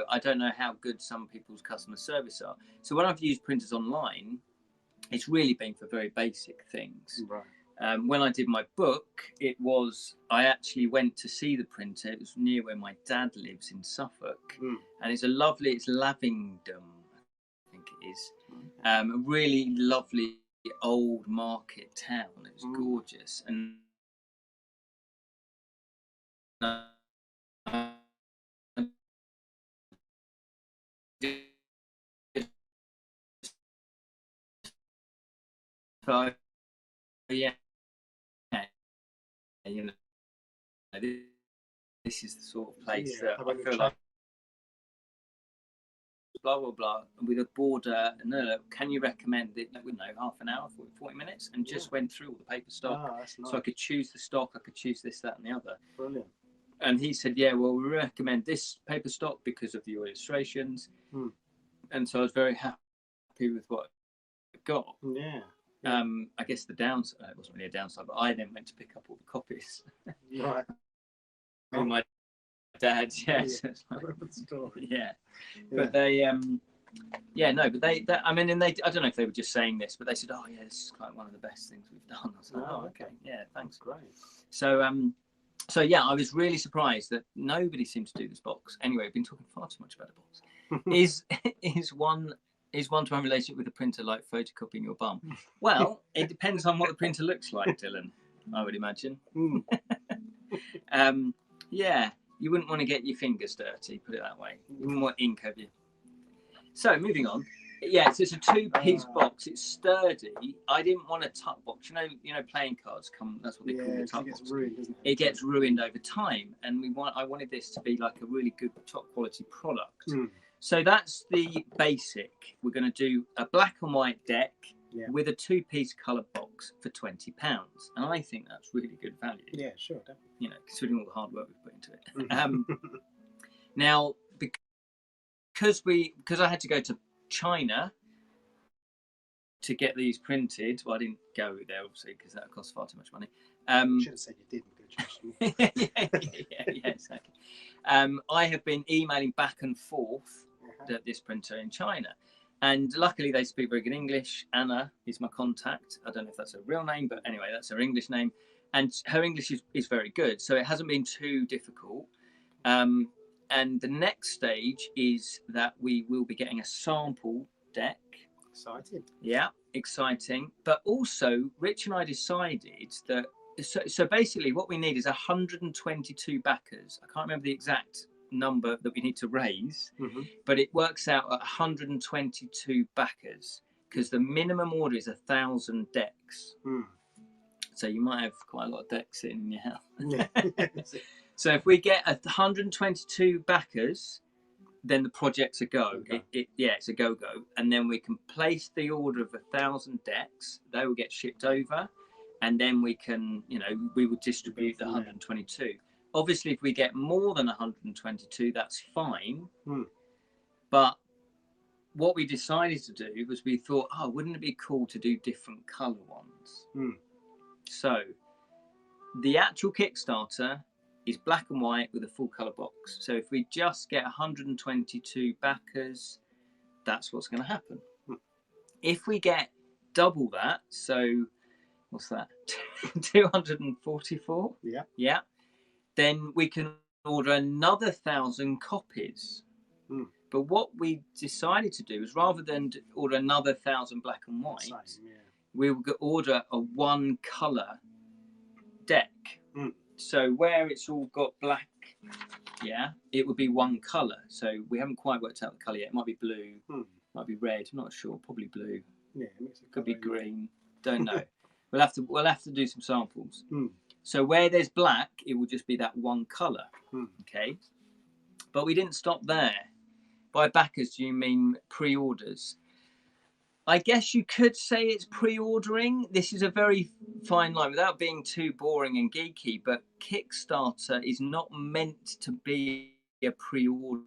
I don't know how good some people's customer service are. So when I've used printers online, it's really been for very basic things. Right. When I did my book, I actually went to see the printer. It was near where my dad lives in Suffolk. And it's Lavingdom, I think it is. A really lovely old market town. It was gorgeous. And so, yeah, this is the sort of place that I feel like blah blah blah with a border. No, can you recommend it? Half an hour, 40 minutes, and just went through all the paper stock. Oh, that's nice. So I could choose the stock. I could choose this, that, and the other. Brilliant. And he said, yeah, well, we recommend this paper stock because of your illustrations. And so I was very happy with what I got. Yeah. I guess the downside, it wasn't really a downside, but I then went to pick up all the copies. Right. Oh, my dad, yes. Yeah. But they, I don't know if they were just saying this, but they said, oh, yeah, this is like one of the best things we've done. I was like, oh, okay. Yeah, thanks. Great. So yeah, I was really surprised that nobody seemed to do this box. Anyway, we've been talking far too much about the box. Is one-to-one relationship with a printer like photocopying your bum? Well, it depends on what the printer looks like, Dylan, I would imagine. Yeah, you wouldn't want to get your fingers dirty, put it that way. You wouldn't want ink over you. So, moving on. Yeah, so it's a two-piece box. It's sturdy. I didn't want a tuck box. You know, playing cards come. That's what they call the tuck box. Ruined, doesn't it? It gets ruined over time, and I wanted this to be like a really good, top-quality product. So that's the basic. We're going to do a black and white deck with a two-piece colour box for £20, and I think that's really good value. Yeah, sure, definitely. You know, considering all the hard work we've put into it. Now, because I had to go to China to get these printed. Well, I didn't go there obviously because that cost far too much money. You should have said you didn't. Yeah, exactly. I have been emailing back and forth at this printer in China, and luckily they speak very good English. Anna is my contact. I don't know if that's her real name, but anyway, that's her English name, and her English is very good, so it hasn't been too difficult. And the next stage is that we will be getting a sample deck. Exciting. Yeah, exciting. But also, Rich and I decided that, so basically what we need is 122 backers. I can't remember the exact number that we need to raise, but it works out at 122 backers because the minimum order is 1,000 decks. So you might have quite a lot of decks sitting in your house. So if we get 122 backers, then the project's a go. It's a go-go. And then we can place the order of 1,000 decks. They will get shipped over. And then we can, we will distribute the 122. Obviously, if we get more than 122, that's fine. But what we decided to do was we thought, wouldn't it be cool to do different colour ones? So the actual Kickstarter is black and white with a full colour box. So if we just get 122 backers, that's what's going to happen. If we get double that, so what's that? 244? Yeah. Then we can order another 1,000 copies. But what we decided to do is rather than order another 1,000 black and white, we will order a one colour deck. So where it's all got black, it would be one colour. So we haven't quite worked out the colour yet. It might be blue, might be red. I'm not sure. Probably blue. Yeah, it could be green. Don't know. We'll have to do some samples. So where there's black, it will just be that one colour. Okay. But we didn't stop there. By backers, do you mean pre-orders? I guess you could say it's pre-ordering. This is a very fine line without being too boring and geeky, but Kickstarter is not meant to be a pre-ordering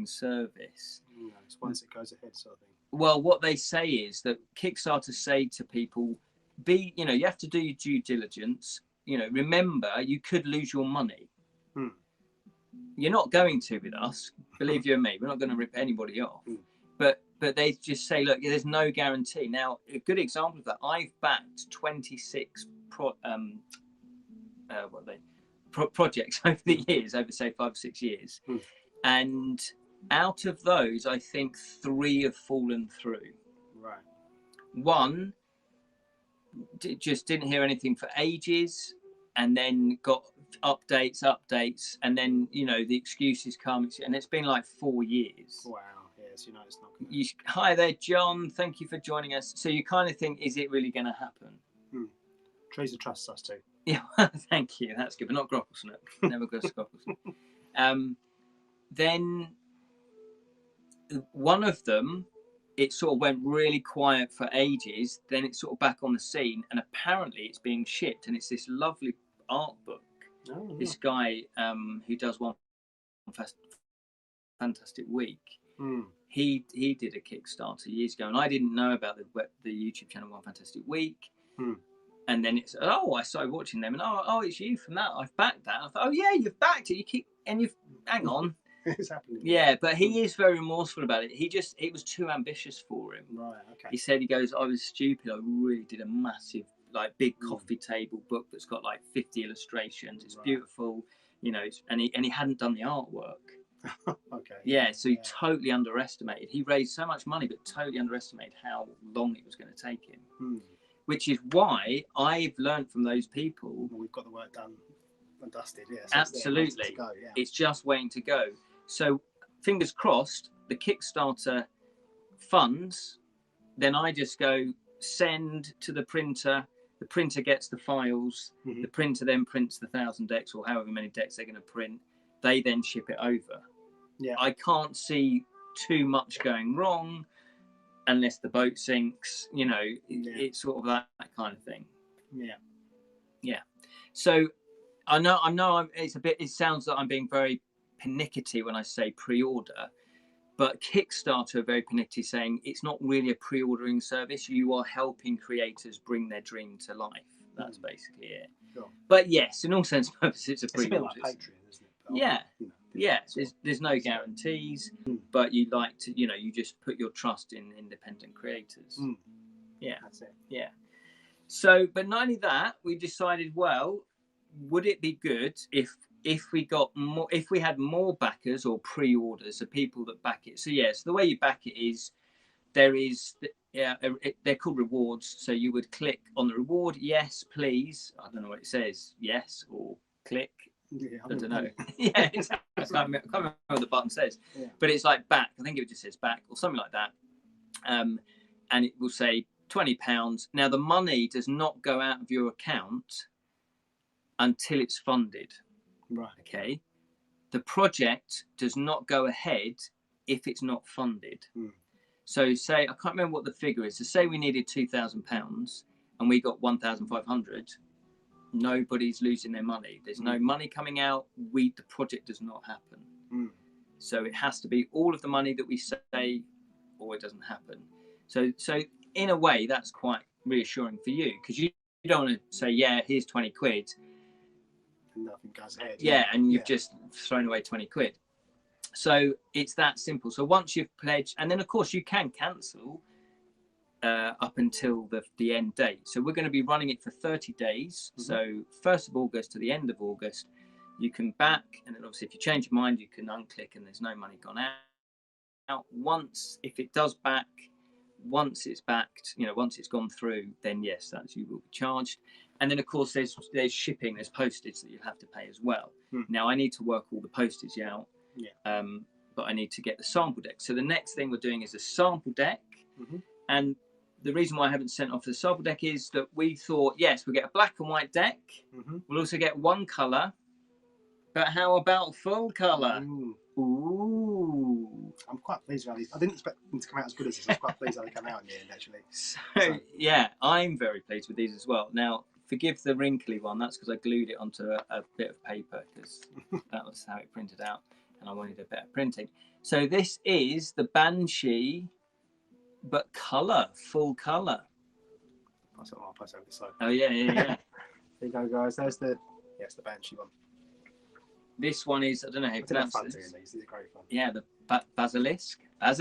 service. No, it's once it goes ahead sort of thing. Well, what they say is that Kickstarter say to people, you have to do your due diligence. Remember, you could lose your money. You're not going to with us, believe you and me. We're not going to rip anybody off. But they just say, look, there's no guarantee. Now, a good example of that, I've backed 26 projects over the years, over say 5 or 6 years. And out of those, I think 3 have fallen through. Right. One just didn't hear anything for ages, and then got updates, and then the excuses come, and it's been like 4 years. Wow. Yes, it's not gonna... Hi there, John, thank you for joining us. So you kind of think, is it really going to happen? Teresa trusts us too. Yeah, thank you, that's good, but not Grokklesnook. Never go to Grokklesnook. Then one of them, it sort of went really quiet for ages, then it's sort of back on the scene, and apparently it's being shipped, and it's this lovely art book. This guy who does One Fantastic Week, he did a Kickstarter years ago, and I didn't know about the YouTube channel One Fantastic Week. And then it's I started watching them, and it's you from that. I've backed that. I thought, oh yeah, you've backed it. You've hang on. It's happening. Yeah, but he is very remorseful about it. It was too ambitious for him. Right. Okay. He goes, I was stupid. I really did a massive, big coffee table book that's got 50 illustrations. It's beautiful, and he hadn't done the artwork. Okay. Yeah, so he totally underestimated. He raised so much money, but totally underestimated how long it was going to take him. Which is why I've learned from those people. Well, we've got the work done and dusted. Yes. Absolutely. It's just waiting to go. So fingers crossed, the Kickstarter funds, then I just go send to the printer. The printer gets the files. The printer then prints the 1,000 decks or however many decks they're going to print. They then ship it over. Yeah. I can't see too much going wrong unless the boat sinks. You know, it's sort of that kind of thing. Yeah. Yeah. So I know it sounds like I'm being very pernickety when I say pre-order, but Kickstarter are very pernickety, saying it's not really a pre-ordering service. You are helping creators bring their dream to life. That's basically it. Sure. But yes, in all sense and purposes, it's a pre-order. It's a bit like Patreon, isn't it? But yeah. There's no guarantees, but you like to, you just put your trust in independent creators. Yeah, that's it. Yeah. So, but not only that, we decided, well, would it be good if we got more, if we had more backers or pre-orders, so people that back it? So yes, the way you back it is they're called rewards. So you would click on the reward, yes, please. I don't know what it says, yes, or click. Yeah, I don't know. Yeah, exactly. I can't remember what the button says, but it's like back. I think it just says back or something like that. And it will say £20. Now the money does not go out of your account until it's funded. Right. Okay. The project does not go ahead if it's not funded. So say, I can't remember what the figure is. So say we needed £2,000 and we got 1,500. Nobody's losing their money. There's no money coming out. The project does not happen. So it has to be all of the money that we say, or it doesn't happen. So in a way, that's quite reassuring for you, because you don't want to say, yeah, here's 20 quid. And nothing goes ahead. Yeah, and you've just thrown away 20 quid. So it's that simple. So once you've pledged, and then of course you can cancel up until the end date. So we're going to be running it for 30 days. So 1st of August to the end of August, you can back, and then obviously if you change your mind, you can unclick and there's no money gone out. If it does back, once it's backed, once it's gone through, then yes, you will be charged. And then of course there's shipping, there's postage that you have to pay as well. Now I need to work all the postage out, but I need to get the sample deck. So the next thing we're doing is a sample deck. And the reason why I haven't sent off the sample deck is that we thought, yes, we'll get a black and white deck. We'll also get one colour, but how about full colour? Ooh. I'm quite pleased with these. I didn't expect them to come out as good as this. I was quite pleased how they come out in the end, actually. So, yeah, I'm very pleased with these as well. Now, forgive the wrinkly one. That's because I glued it onto a bit of paper, because that was how it printed out, and I wanted a better printing. So this is the Banshee, but colour, full colour. I'll pass over this side. Oh, yeah. There you go, guys. There's the Banshee one. This one is, I don't know how you pronounce this. These are great fun. Yeah, the Basilisk. Yeah. Look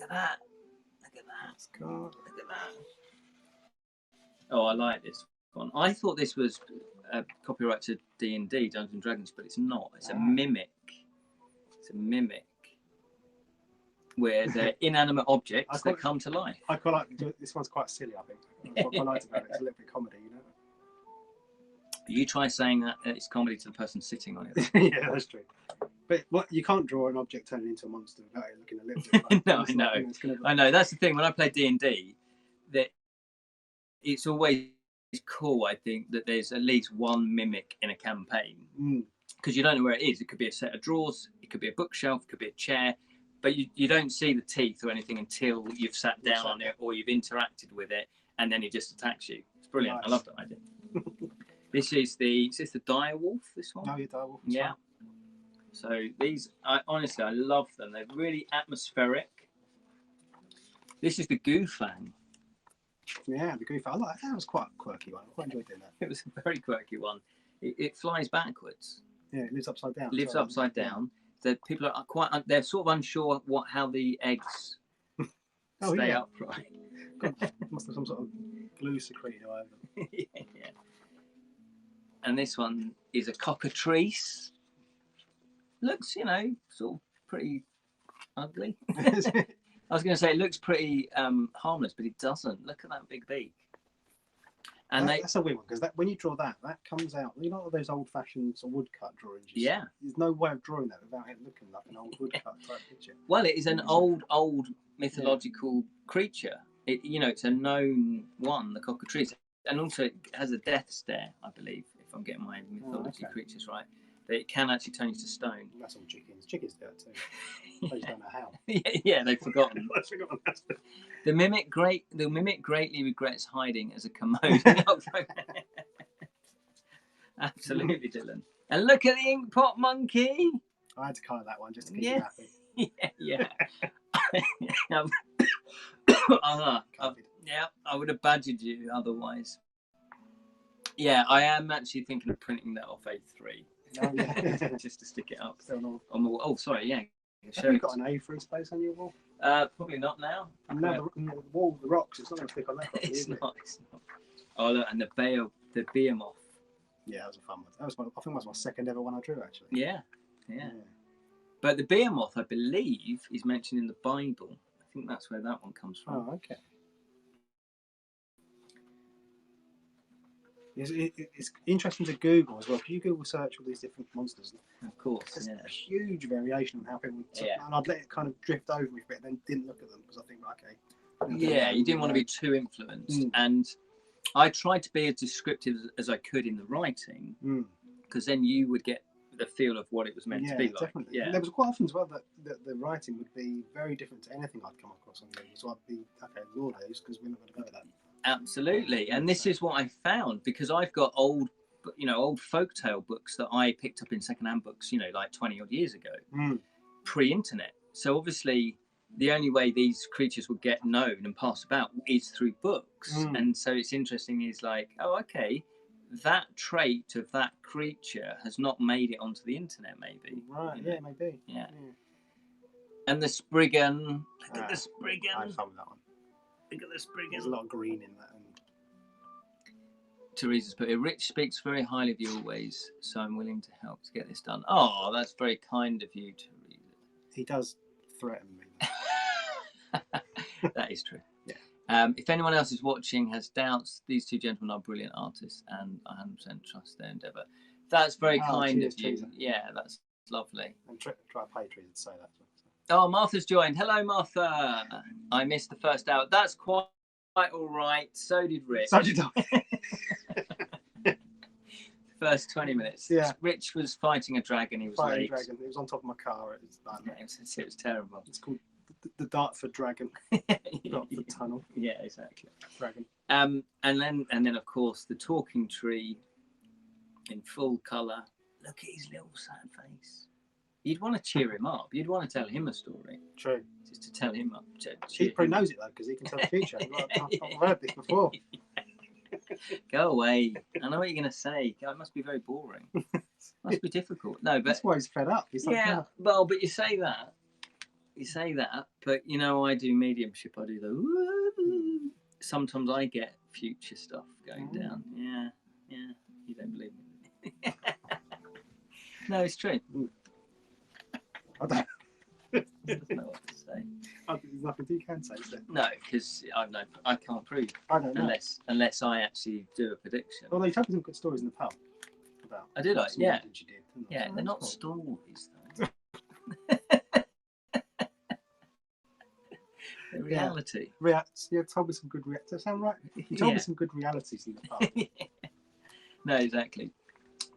at that. That's cool. Look at that. Oh, I like this one. I thought this was a copyright to D&D, Dungeons and Dragons, but it's not. It's a mimic. It's a mimic where they're inanimate objects that come to life. I quite like this one's quite silly, I think. What I like about it, it's a little bit comedy, You try saying that it's comedy to the person sitting on it. Yeah, that's true. But you can't draw an object turning into a monster without it looking a little bit like No, I know. I know. That's the thing. When I play D&D, that it's always cool, I think, that there's at least one mimic in a campaign. Because you don't know where it is. It could be a set of drawers, it could be a bookshelf, it could be a chair, but you don't see the teeth or anything until you've sat down on it or you've interacted with it, and then it just attacks you. It's brilliant. Nice. I love that idea. Is this the direwolf, this one? No, your direwolf. Yeah. Fun. So these, honestly, I love them. They're really atmospheric. This is the Goofang. Yeah, the Goofang. I like that. Was quite a quirky one. I quite enjoyed doing that. It was a very quirky one. It flies backwards. Yeah, it lives upside down. Lives upside down. The people are they're sort of unsure how the eggs stay upright. Must have some sort of glue secreted over them. Yeah. And this one is a cockatrice. Looks, sort of pretty ugly. I was going to say it looks pretty harmless, but it doesn't. Look at that big beak. And that's a weird one because when you draw that comes out. You know those old-fashioned sort of woodcut drawings. Yeah. There's no way of drawing that without it looking like an old woodcut type picture. Well, it is an old mythological creature. It's a known one, the cockatrice, and also it has a death stare, I believe, if I'm getting my mythology creatures right. That it can actually turn you to stone. That's all chickens. Chickens do it too. They just don't know how. Yeah, they've forgotten. The mimic greatly regrets hiding as a commode. Absolutely, Dylan. And look at the ink pot monkey. I had to colour that one just to keep you happy. Yeah. I would have badgered you otherwise. Yeah, I am actually thinking of printing that off A3. Oh, yeah. Just to stick it up on the wall. Oh, sorry, yeah. Have you got an A3 space on your wall? Probably not now. No, the wall, the rocks, it's not going to stick on that. It's not. Oh, look, and the behemoth. Yeah, that was a fun one. I think that was my second ever one I drew, actually. Yeah. But the behemoth, I believe, is mentioned in the Bible. I think that's where that one comes from. Oh, okay. It's interesting to Google as well. Can you Google search all these different monsters? Of course, there's a huge variation on how people. And I'd let it kind of drift over me a bit, then didn't look at them because I think, okay. Yeah, you didn't want to be too influenced, and I tried to be as descriptive as I could in the writing, because then you would get the feel of what it was meant to be like. Definitely. Yeah, there was quite often as well that the writing would be very different to anything I'd come across on Google. So I'd be ignore those because we're not going to go with that. Absolutely, and this is what I found because I've got old folktale books that I picked up in secondhand books, like 20 odd years ago, pre-internet. So obviously, the only way these creatures would get known and passed about is through books, and so it's interesting. Is like, oh, okay, that trait of that creature has not made it onto the internet, maybe. Right? Yeah, maybe. Yeah. And the Spriggan. Look at the Spriggan. I found that one. Look at the Spriggan. There's a lot of green in that. Teresa's put it. Rich speaks very highly of you always, so I'm willing to help to get this done. Oh, that's very kind of you, Teresa. He does threaten me. That is true. Yeah. If anyone else is watching has doubts, these two gentlemen are brilliant artists, and I 100% trust their endeavour. That's very kind of you. Teresa. Yeah, that's lovely. And try to pay Teresa to say that. Oh, Martha's joined. Hello, Martha. I missed the first hour. That's quite all right. So did Rich. So did I. First 20 minutes. Yeah. Rich was fighting a dragon. He was fighting late. A dragon. It was on top of my car. It was terrible. It's called the Dartford Dragon. Dartford Tunnel. Yeah, exactly. Dragon. And then of course the talking tree in full colour. Look at his little sad face. You'd want to cheer him up. You'd want to tell him a story. True. Just to tell him up. He probably knows it though, because he can tell the future. I've heard this before. Go away. I know what you're going to say. God, it must be very boring. Must be difficult. No, but that's why he's fed up. He's like, but you say that. But I do mediumship. I do the. Sometimes I get future stuff going down. Yeah. You don't believe me? No, it's true. I don't know what to say. There's nothing you can say. No, because I can't prove. I don't know. Unless I actually do a prediction. Although you told me some good stories in the pub about. I did. Yeah. You did, yeah, they're not stories though. They're reality. You told me some good. Does that sound right? You told me some good realities in the pub. No, exactly.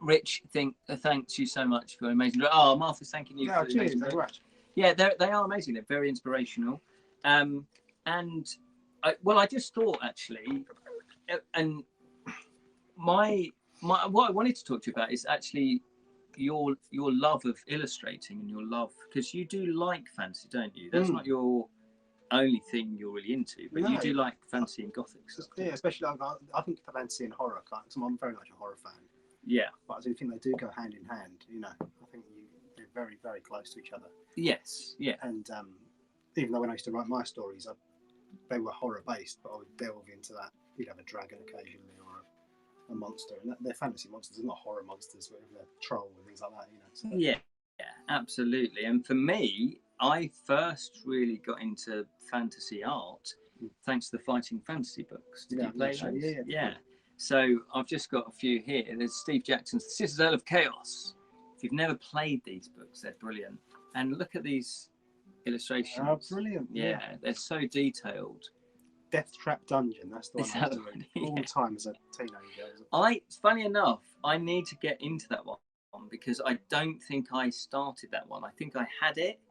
Rich, thanks you so much for amazing. Oh, Martha's thanking you for the amazing. Yeah, they are amazing. They're very inspirational. And I just thought actually, and my what I wanted to talk to you about is actually your love of illustrating and your love, because you do like fantasy, don't you? That's not your only thing you're really into, but you do like fantasy and gothic stuff. Yeah, especially I think fantasy and horror. Because I'm very much a horror fan. Yeah, but I do think they do go hand in hand. I think they're very, very close to each other. Yes, yeah. And even though when I used to write my stories, they were horror based, but I would delve into that. You'd have a dragon occasionally or a monster, and they're fantasy monsters. They're not horror monsters, but they're troll and things like that. So. Yeah, absolutely. And for me, I first really got into fantasy art thanks to the Fighting Fantasy books. Did you play those? Yeah. So I've just got a few here. There's Steve Jackson's Citadel of Chaos. If you've never played these books, they're brilliant. And look at these illustrations. Oh, brilliant. Yeah, they're so detailed. Death Trap Dungeon, that's the one I was doing all the time as a teenager. Funny enough, I need to get into that one because I don't think I started that one. I think I had it,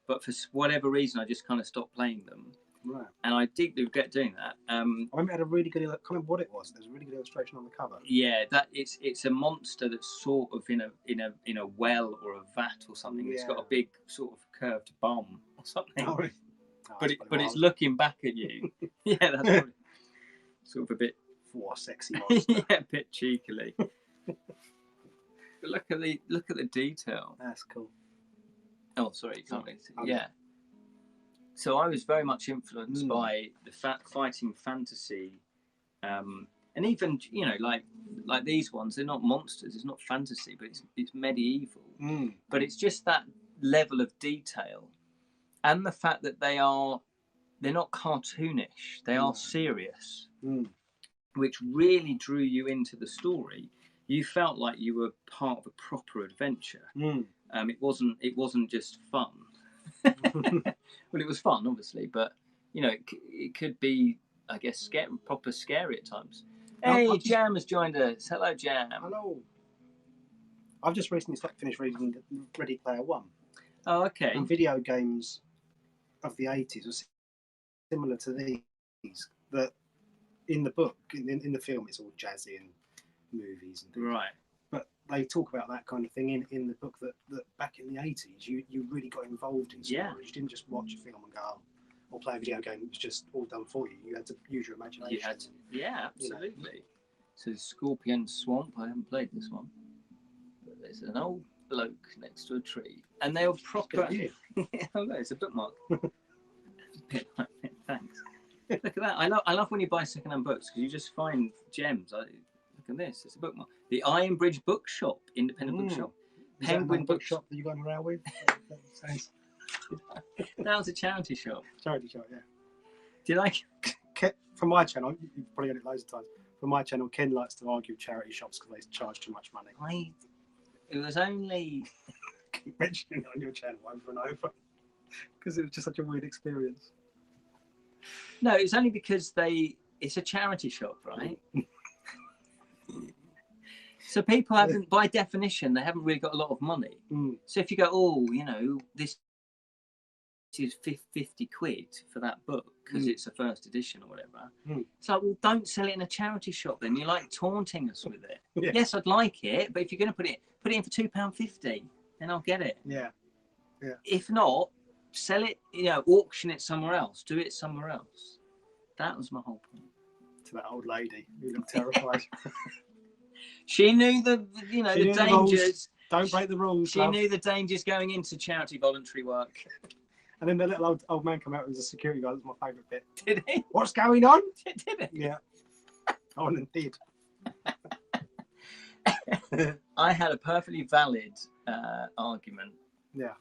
but for whatever reason, I just kind of stopped playing them. Right. And I deeply regret doing that. I remember it had a really good, I can't remember what it was. There's a really good illustration on the cover. Yeah, it's a monster that's sort of in a well or a vat or something. Yeah. It's got a big sort of curved bum or something. Oh, but it's looking back at you. Yeah, that's probably sort of a bit sexy monster. Yeah, a bit cheekily. But look at the detail. That's cool. Oh, sorry, you can't really see. Yeah. So I was very much influenced by the fighting fantasy, and even like these ones. They're not monsters. It's not fantasy, but it's medieval. But it's just that level of detail, and the fact that they're not cartoonish. They are serious, which really drew you into the story. You felt like you were part of a proper adventure. It wasn't just fun. Well, it was fun, obviously, but it could be, I guess, proper scary at times. Hey, Jam has joined us. Hello, Jam. Hello. I've just recently finished reading Ready Player One. Oh, okay. And video games of the 80s were similar to these. That in the book, in the film, it's all jazzy and movies and things. Right. But they talk about that kind of thing in the book that back in the 80s, you really got involved in stories. Yeah. You didn't just watch a film and go, or play a video game. It was just all done for you. You had to use your imagination. Yeah, absolutely. So Scorpion Swamp, I haven't played this one. But there's an old bloke next to a tree. And they were proper... Oh no, it's a bookmark. Thanks. Look at that. I love when you buy second-hand books because you just find gems. Look at this. It's a bookmark. The Iron Bridge Bookshop, independent bookshop. Penguin Bookshop that you got around with? That was a charity shop. Charity shop, yeah. Do you like from my channel? You've probably had it loads of times. From my channel, Ken likes to argue with charity shops because they charge too much money. It was only keep mentioning it on your channel over and over because it was just such a weird experience. No, it's only because it's a charity shop, right? So people haven't, by definition, they haven't really got a lot of money. So if you go, this is 50 quid for that book because it's a first edition or whatever. It's like, well, don't sell it in a charity shop then. You're like taunting us with it. Yeah. Yes, I'd like it, but if you're going to put it in for £2.50, then I'll get it. Yeah. If not, sell it, auction it somewhere else. Do it somewhere else. That was my whole point. To that old lady who looked terrified. She knew the dangers. Don't break the rules. She knew the dangers going into charity voluntary work. And then the little old man came out as a security guard. That's my favourite bit. Did he? What's going on? Did it? Yeah. Oh, and did. I had a perfectly valid argument. Yeah.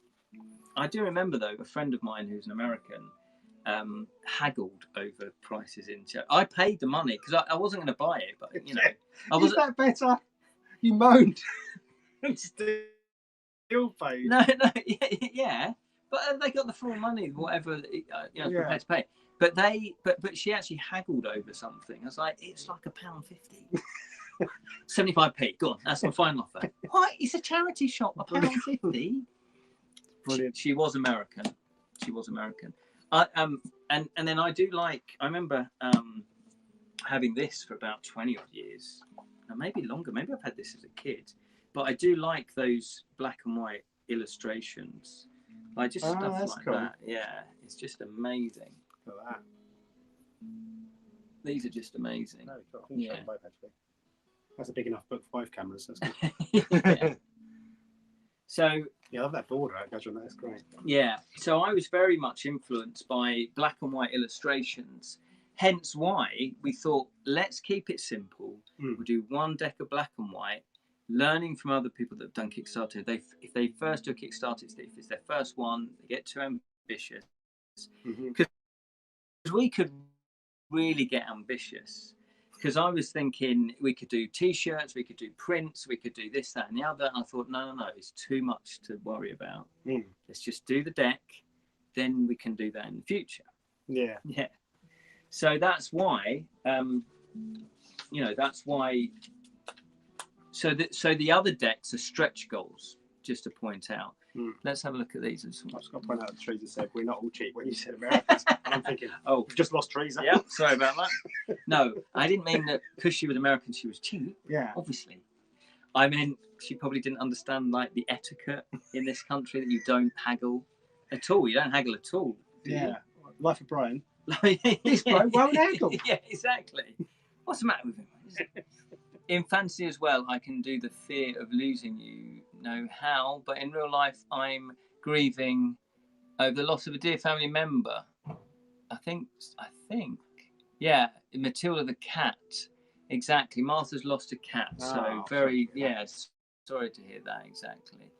I do remember though, a friend of mine who's an American haggled over prices in charity. I paid the money because I wasn't going to buy it, but I was. Is that better? You moaned. Still paid. No, yeah. But they got the full money, whatever prepared to pay. But she actually haggled over something. I was like, it's like £1.50. 75p. Go on, that's my final offer. What? It's a charity shop. £1.50. Brilliant. She was American. And then I do like. I remember having this for about 20 odd years, and maybe longer. Maybe I've had this as a kid, but I do like those black and white illustrations. Like just stuff like cool. That. Yeah, it's just amazing. Look at that. These are just amazing. No, cool. Yeah. Both, actually. That's a big enough book for both cameras. That's good. Yeah. So yeah, I love that border. That's great. Yeah. So I was very much influenced by black and white illustrations. Hence why we thought, let's keep it simple. We'll do one deck of black and white. Learning from other people that have done Kickstarter, if they first do a Kickstarter, if it's their first one, they get too ambitious. Because we could really get ambitious. because I was thinking we could do T-shirts, we could do prints, we could do this, that, and the other. And I thought, no, it's too much to worry about. Let's just do the deck, then we can do that in the future. Yeah. So that's why, that's why. So the other decks are stretch goals, just to point out. Let's have a look at these. I was going to point out that Teresa said we're not all cheap when you said Americans. And I'm thinking, oh, we've just lost Teresa. Yeah, sorry about that. No, I didn't mean that because she was American, she was cheap. Yeah, obviously. I mean, she probably didn't understand like the etiquette in this country that you don't haggle at all. You don't haggle at all. Yeah, Life of Brian. This bloke won't haggle. Yeah, exactly. What's the matter with him? In fantasy as well, I can do the fear of losing you, know how, but in real life, I'm grieving over the loss of a dear family member. I think, yeah, Matilda the cat. Exactly. Martha's lost a cat, so very, yes. Sorry to hear that. Exactly.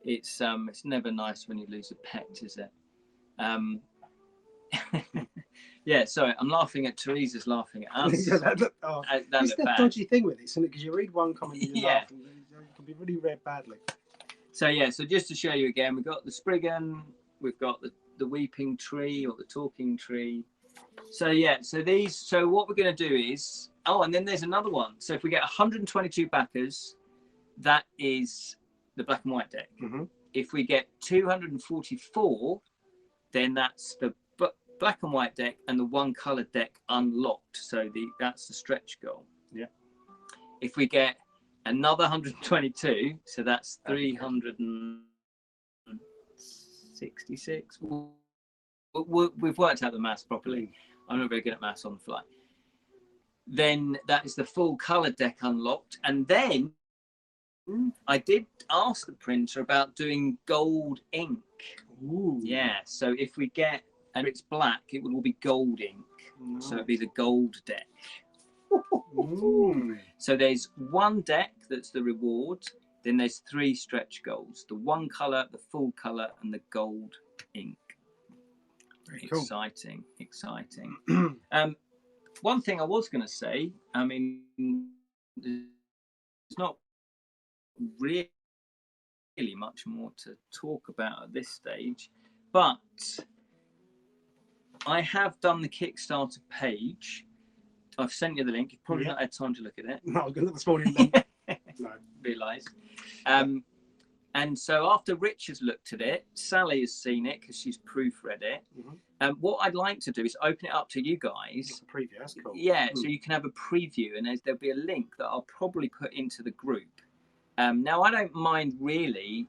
It's never nice when you lose a pet, is it? Yeah, sorry, I'm laughing at Teresa's laughing at us. It's the dodgy thing with it, isn't it? Because you read one comment and you laugh, and it can be really read badly. So yeah, so just to show you again, we've got the Spriggan, we've got the Weeping Tree or the Talking Tree. So yeah, so what we're going to do is, and then there's another one. So if we get 122 backers, that is the black and white deck. If we get 244, then that's the black and white deck and the one color deck unlocked. So that's the stretch goal. Yeah. If we get another 122, so that's 366. We've worked out the maths properly. I'm not very good at maths on the fly. Then that is the full color deck unlocked. And then I did ask the printer about doing gold ink. Ooh. Yeah. So if we get, and it's black, it will all be gold ink. Nice. So it'll be the gold deck. So there's one deck that's the reward. Then there's 3 stretch goals: the one color, the full color, and the gold ink. Very cool. Exciting. One thing I was going to say, I mean, it's not really much more to talk about at this stage, but I have done the Kickstarter page. I've sent you the link. You've probably not had time to look at it. No, I was going to look this morning. No. Realised. And so after Rich has looked at it, Sally has seen it because she's proofread it. What I'd like to do is open it up to you guys. A preview, that's cool. Yeah, so you can have a preview, and there'll be a link that I'll probably put into the group. Now, I don't mind really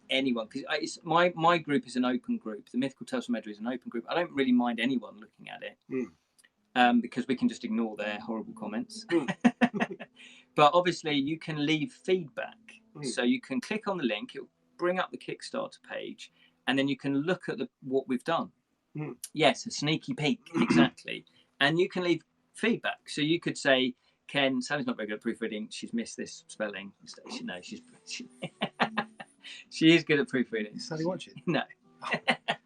anyone, because my group is an open group. The Mythical Tales from Edra is an open group. I don't really mind anyone looking at it because we can just ignore their horrible comments. But obviously, you can leave feedback. So you can click on the link, it'll bring up the Kickstarter page, and then you can look at what we've done. Yes, a sneaky peek, exactly. And you can leave feedback. So you could say, Ken, Sally's not very good at proofreading. She's missed this spelling mistake. No, she is good at proofreading. Is Sally watching? No.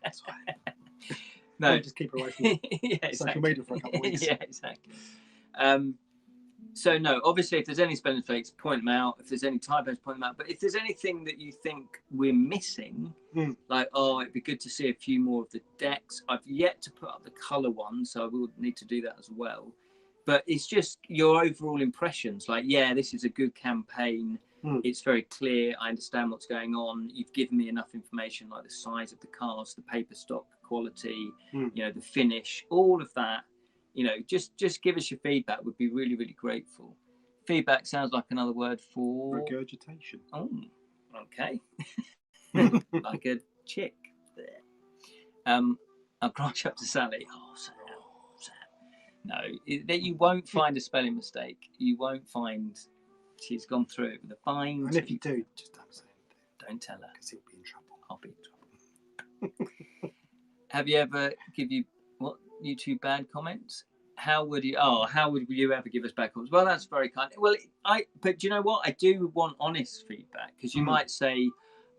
That's fine. No. Just keep her away from social media for a couple of weeks. Yeah, exactly. So no, obviously, if there's any spelling mistakes, point them out. If there's any typos, point them out. But if there's anything that you think we're missing, like, it'd be good to see a few more of the decks. I've yet to put up the colour one, so I will need to do that as well. But it's just your overall impressions. Like, yeah, this is a good campaign. It's very clear. I understand what's going on. You've given me enough information, like the size of the cards, the paper stock quality, the finish, all of that. Just give us your feedback. Would be really, really grateful. Feedback sounds like another word for regurgitation. Oh, okay. Like a chick there. I'll crouch up to Sally. Oh, Sam. No, you won't find a spelling mistake. You won't find she's gone through it with a fine. And if you do, just don't say anything. Don't tell her. Because he'll be in trouble. I'll be in trouble. Have you ever YouTube bad comments? How would you ever give us bad comments? Well, that's very kind. Well, but do you know what? I do want honest feedback, because you might say,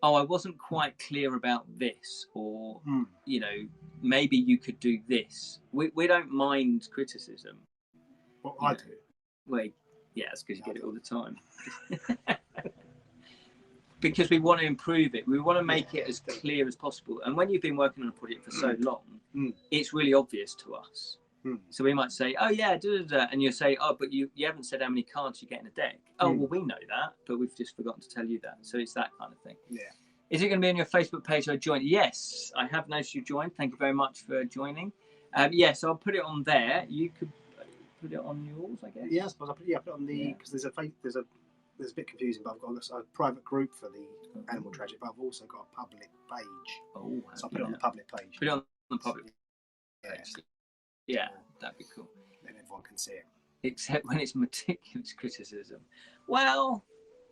I wasn't quite clear about this, or maybe you could do this. We don't mind criticism. Well, I do. Well, yeah, it's because you get it all the time. Because we want to improve it. We want to make it as clear as possible. And when you've been working on a project for so long, it's really obvious to us. So we might say, oh yeah, and you'll say, oh, but you haven't said how many cards you get in a deck. Oh, well, we know that, but we've just forgotten to tell you that. So it's that kind of thing. Yeah. Is it going to be on your Facebook page? I joined. Yes, I have noticed you joined. Thank you very much for joining. Yes, I'll put it on there. You could put it on yours, I guess. Yeah, I suppose I put it on the, because there's a bit confusing, but I've got a private group for the animal tragedy, but I've also got a public page. Oh, so I put it on the public page. Put it on the public page. Yeah, that'd be cool. Then everyone can see it. Except when it's meticulous criticism. Well,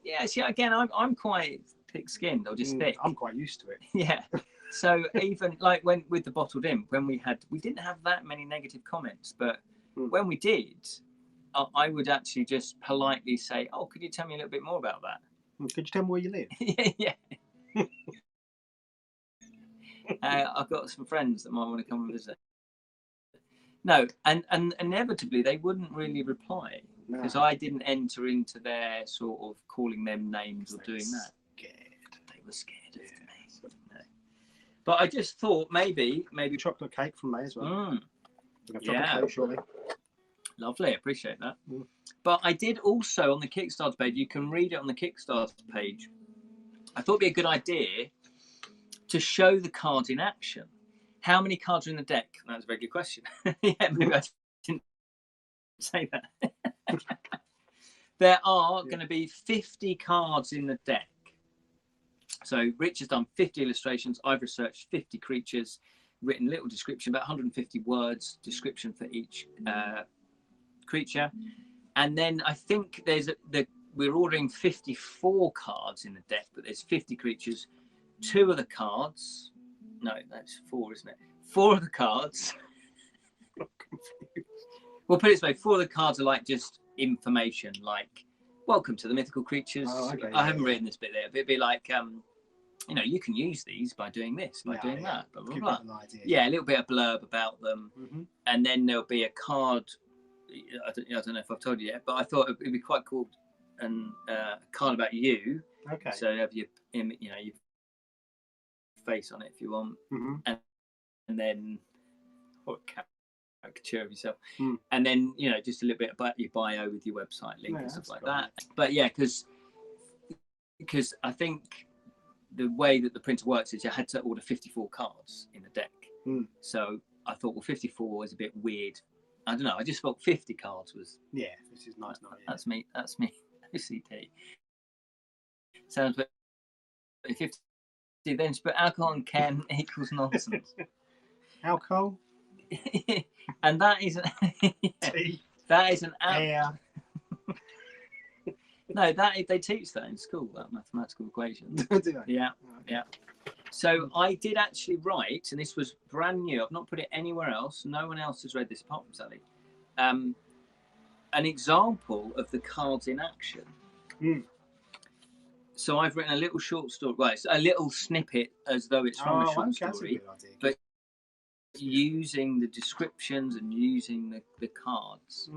yeah, see, again, I'm quite thick-skinned, or just thick. I'm quite used to it. Yeah. So even like with the bottled in, when we didn't have that many negative comments, but when we did, I would actually just politely say, oh, could you tell me a little bit more about that? Could you tell me where you live? Yeah. I've got some friends that might want to come and visit. No, and inevitably they wouldn't really reply because I didn't enter into their sort of calling them names or doing that. They were scared of me. No. But I just thought maybe chocolate cake from May as well. Yeah, cake shortly. Lovely, appreciate that. But I did also on the Kickstarter page. You can read it on the Kickstarter page. I thought it'd be a good idea to show the cards in action. How many cards are in the deck? That's a very good question. Yeah, maybe I didn't say that. There are going to be 50 cards in the deck. So Rich has done 50 illustrations. I've researched 50 creatures, written a little description, about 150 words, description for each creature. And then I think we're ordering 54 cards in the deck, but there's 50 creatures. 2 of the cards... No, that's 4, isn't it? 4 of the cards. We'll put it this way: 4 of the cards are like just information, like "Welcome to the mythical creatures." Oh, okay, I haven't written this bit there, but it'd be like, you can use these by doing this, by doing that, blah blah blah. Yeah, a little bit of blurb about them, and then there'll be a card. I don't know if I've told you yet, but I thought it'd be quite cool, and a card about you. Okay. So you have your face on it if you want, and then what caricature of yourself, and then just a little bit about your bio with your website link and stuff like that. But yeah, because I think the way that the printer works is you had to order 54 cards in the deck. So I thought, well, 54 is a bit weird. I don't know. I just thought 50 cards was this is nice. That's me. OCD. Sounds a bit 50. Then just put alcohol and Ken equals nonsense. Alcohol? And that is that is an air. No, they teach that in school, that mathematical equation. Do they? Yeah, yeah. So I did actually write, and this was brand new. I've not put it anywhere else. No one else has read this apart from Sally. An example of the cards in action. So I've written a little short story, a little snippet as though it's from a short story, but using the descriptions and using the cards.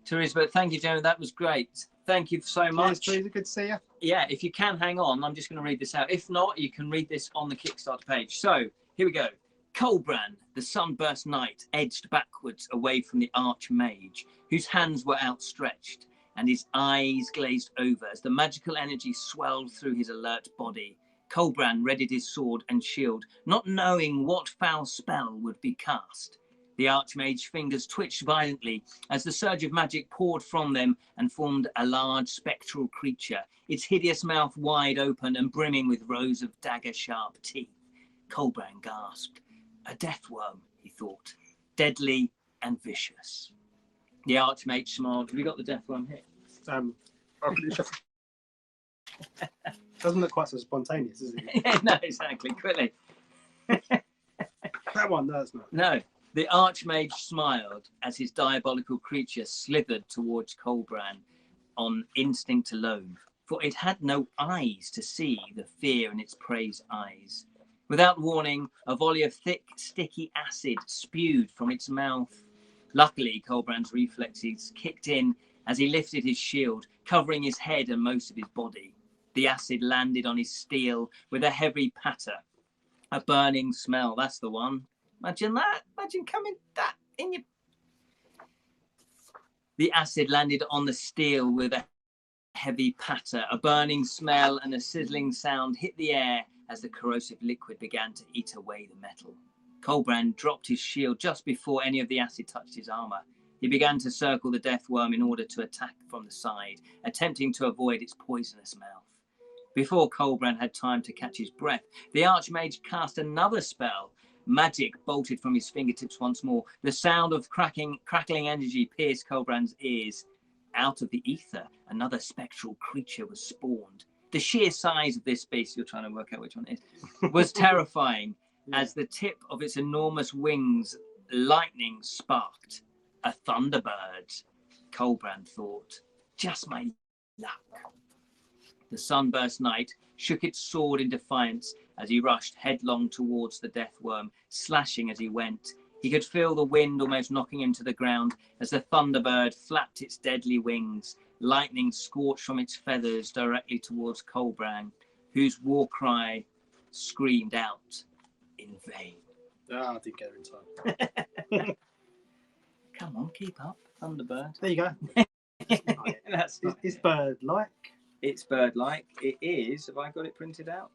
Teresa, but thank you, Jenna. That was great. Thank you so much. Cheers, good to see you. Yeah, if you can hang on, I'm just going to read this out. If not, you can read this on the Kickstarter page. So here we go. Colbrand, the sunburst knight, edged backwards away from the archmage, whose hands were outstretched, and his eyes glazed over as the magical energy swelled through his alert body. Colbrand readied his sword and shield, not knowing what foul spell would be cast. The archmage's fingers twitched violently as the surge of magic poured from them and formed a large spectral creature, its hideous mouth wide open and brimming with rows of dagger-sharp teeth. Colbrand gasped. A deathworm, he thought, deadly and vicious. The archmage smiled. Have you got the deathworm here? Doesn't look quite so spontaneous, does it? No, exactly. Quickly. That one, no, it's not. No. The archmage smiled as his diabolical creature slithered towards Colbrand on instinct alone, for it had no eyes to see the fear in its prey's eyes. Without warning, a volley of thick, sticky acid spewed from its mouth Luckily, Colbrand's reflexes kicked in as he lifted his shield, covering his head and most of his body. The acid landed on his steel with a heavy patter. A burning smell, that's the one. Imagine that. Imagine coming that in your... The acid landed on the steel with a heavy patter. A burning smell and a sizzling sound hit the air as the corrosive liquid began to eat away the metal. Colbrand dropped his shield just before any of the acid touched his armour. He began to circle the death worm in order to attack from the side, attempting to avoid its poisonous mouth. Before Colbrand had time to catch his breath, the Archmage cast another spell. Magic bolted from his fingertips once more. The sound of crackling energy pierced Colbrand's ears. Out of the ether, another spectral creature was spawned. The sheer size of this beast, you're trying to work out which one it is, was terrifying. As the tip of its enormous wings, lightning sparked. A thunderbird, Colbrand thought. Just my luck. The sunburst knight shook its sword in defiance as he rushed headlong towards the death worm, slashing as he went. He could feel the wind almost knocking him to the ground as the thunderbird flapped its deadly wings. Lightning scorched from its feathers directly towards Colbrand, whose war cry screamed out in vain. Ah, I didn't get her in time. Come on, keep up, Thunderbird. There you go. It's bird-like. It's bird-like. It is. Have I got it printed out?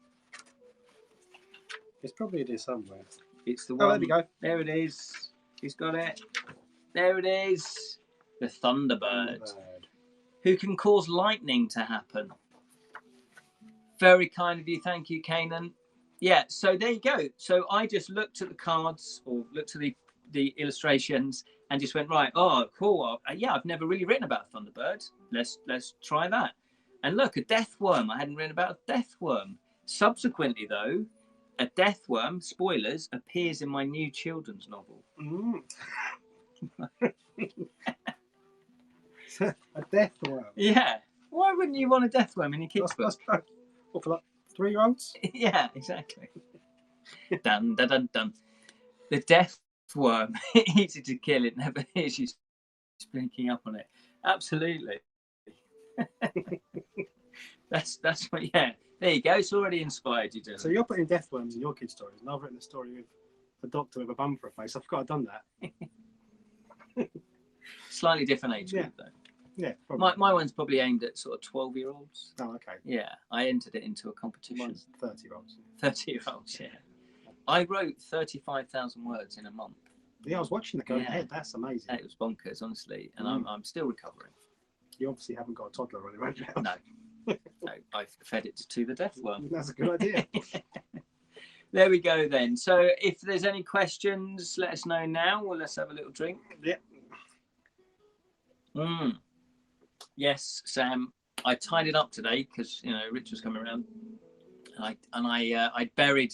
It's probably there somewhere. It's the one. Oh, there we go. There it is. He's got it. There it is. The Thunderbird. Who can cause lightning to happen. Very kind of you. Thank you, Kanan. Yeah, so there you go. So I just looked at the cards or looked at the illustrations and just went, right, oh, cool. Yeah, I've never really written about a Thunderbird. Let's try that. And look, a death worm. I hadn't written about a death worm. Subsequently, though, a death worm, spoilers, appears in my new children's novel. Mm. A death worm? Yeah. Why wouldn't you want a death worm in your kids' book? What, for like 3-year-olds? Yeah, exactly. Dun, dun, dun, dun. The death worm, easy to kill, it never hears you speaking up on it. Absolutely. that's what, yeah. There you go. It's already inspired you, Dylan. So you're putting death worms in your kids' stories, and I've written a story with a doctor with a bum for a face. I forgot I'd done that. Slightly different age group, though. Yeah, probably. My one's probably aimed at sort of 12-year-olds. Oh, okay. Yeah, I entered it into a competition. Mine's 30-year-olds. 30-year-olds, yeah. I wrote 35,000 words in a month. Yeah, I was watching the go ahead. That's amazing. It was bonkers, honestly, and I'm still recovering. You obviously haven't got a toddler running around now. No. No, I've fed it to the death worm. That's a good idea. There we go then. So if there's any questions, let us know now. Well, let's have a little drink. Yeah. Yes, Sam. I tied it up today because Rich was coming around, and I buried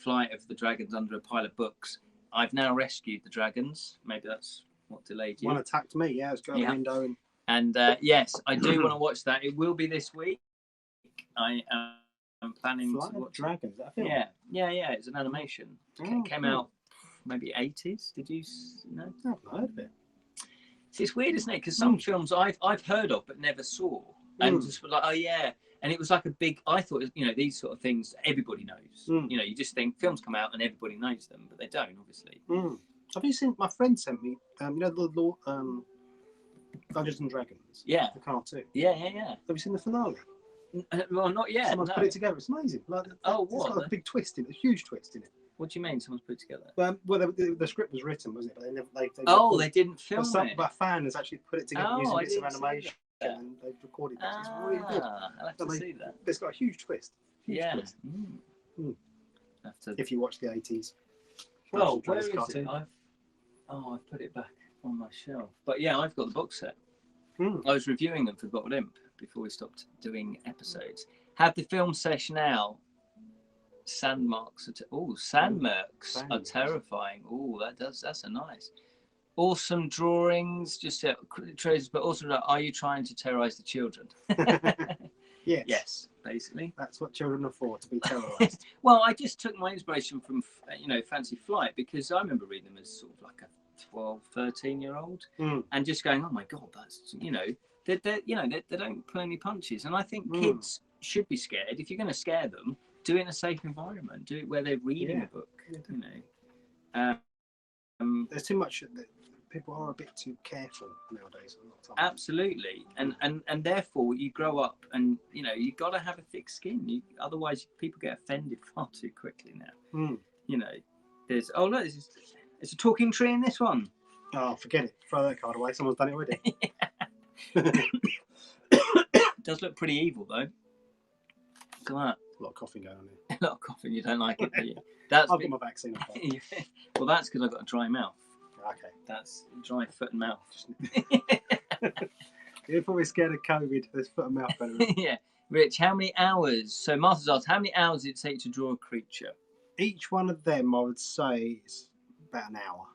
Flight of the Dragons under a pile of books. I've now rescued the dragons. Maybe that's what delayed you. One attacked me. Yeah, it's got a window and. And yes, I do want to watch that. It will be this week. I am planning Flight to watch of Dragons. Is that a film? Yeah. It's an animation. It came out maybe 80s. Did you know? I've not heard of it. It's weird, isn't it? Because some films I've heard of but never saw, and just like, oh yeah, and it was like a big. I thought these sort of things everybody knows. You just think films come out and everybody knows them, but they don't, obviously. Have you seen? My friend sent me. The Dungeons and Dragons. Yeah. The cartoon. Yeah. Have you seen the finale? Well, not yet. Someone's put it together. It's amazing. Like, what? It's got a big twist in it. A huge twist in it. What do you mean? Someone's put it together? Well, the script was written, wasn't it? But they never. They didn't film it. But a fan has actually put it together using bits of animation, and they've recorded it. It's really good. I'll have to see that. It's got a huge twist. Twist. If you watch the 80s. Well, where is it? I've put it back on my shelf. But yeah, I've got the box set. I was reviewing them for Bottled Imp before we stopped doing episodes. Have the film session now. Sandmarks sandmarks are terrifying. That's a nice. Awesome drawings, just traces, but also are you trying to terrorize the children? Yes. Yes, basically. That's what children are for, to be terrorized. Well, I just took my inspiration from Fancy Flight, because I remember reading them as sort of like a 12, 13-year-old, and just going, oh my God, that's, you know, they don't pull any punches. And I think kids should be scared. If you're going to scare them, do it in a safe environment. Do it where they're reading a book, you know. There's too much. People are a bit too careful nowadays. Absolutely, and therefore you grow up, and you know you've got to have a thick skin. Otherwise, people get offended far too quickly now. You know, there's look, it's a talking tree in this one. Oh, forget it. Throw that card away. Someone's done it already. It does look pretty evil though. Look at that. A lot of coughing going on here. A lot of coughing. You don't like it, do you? I've got my vaccine. Well, that's because I've got a dry mouth. Okay. That's dry foot and mouth. You're probably scared of COVID. There's foot and mouth better. Yeah. Rich, how many hours? So Martha's asked, how many hours did it take to draw a creature? Each one of them, I would say, is about an hour.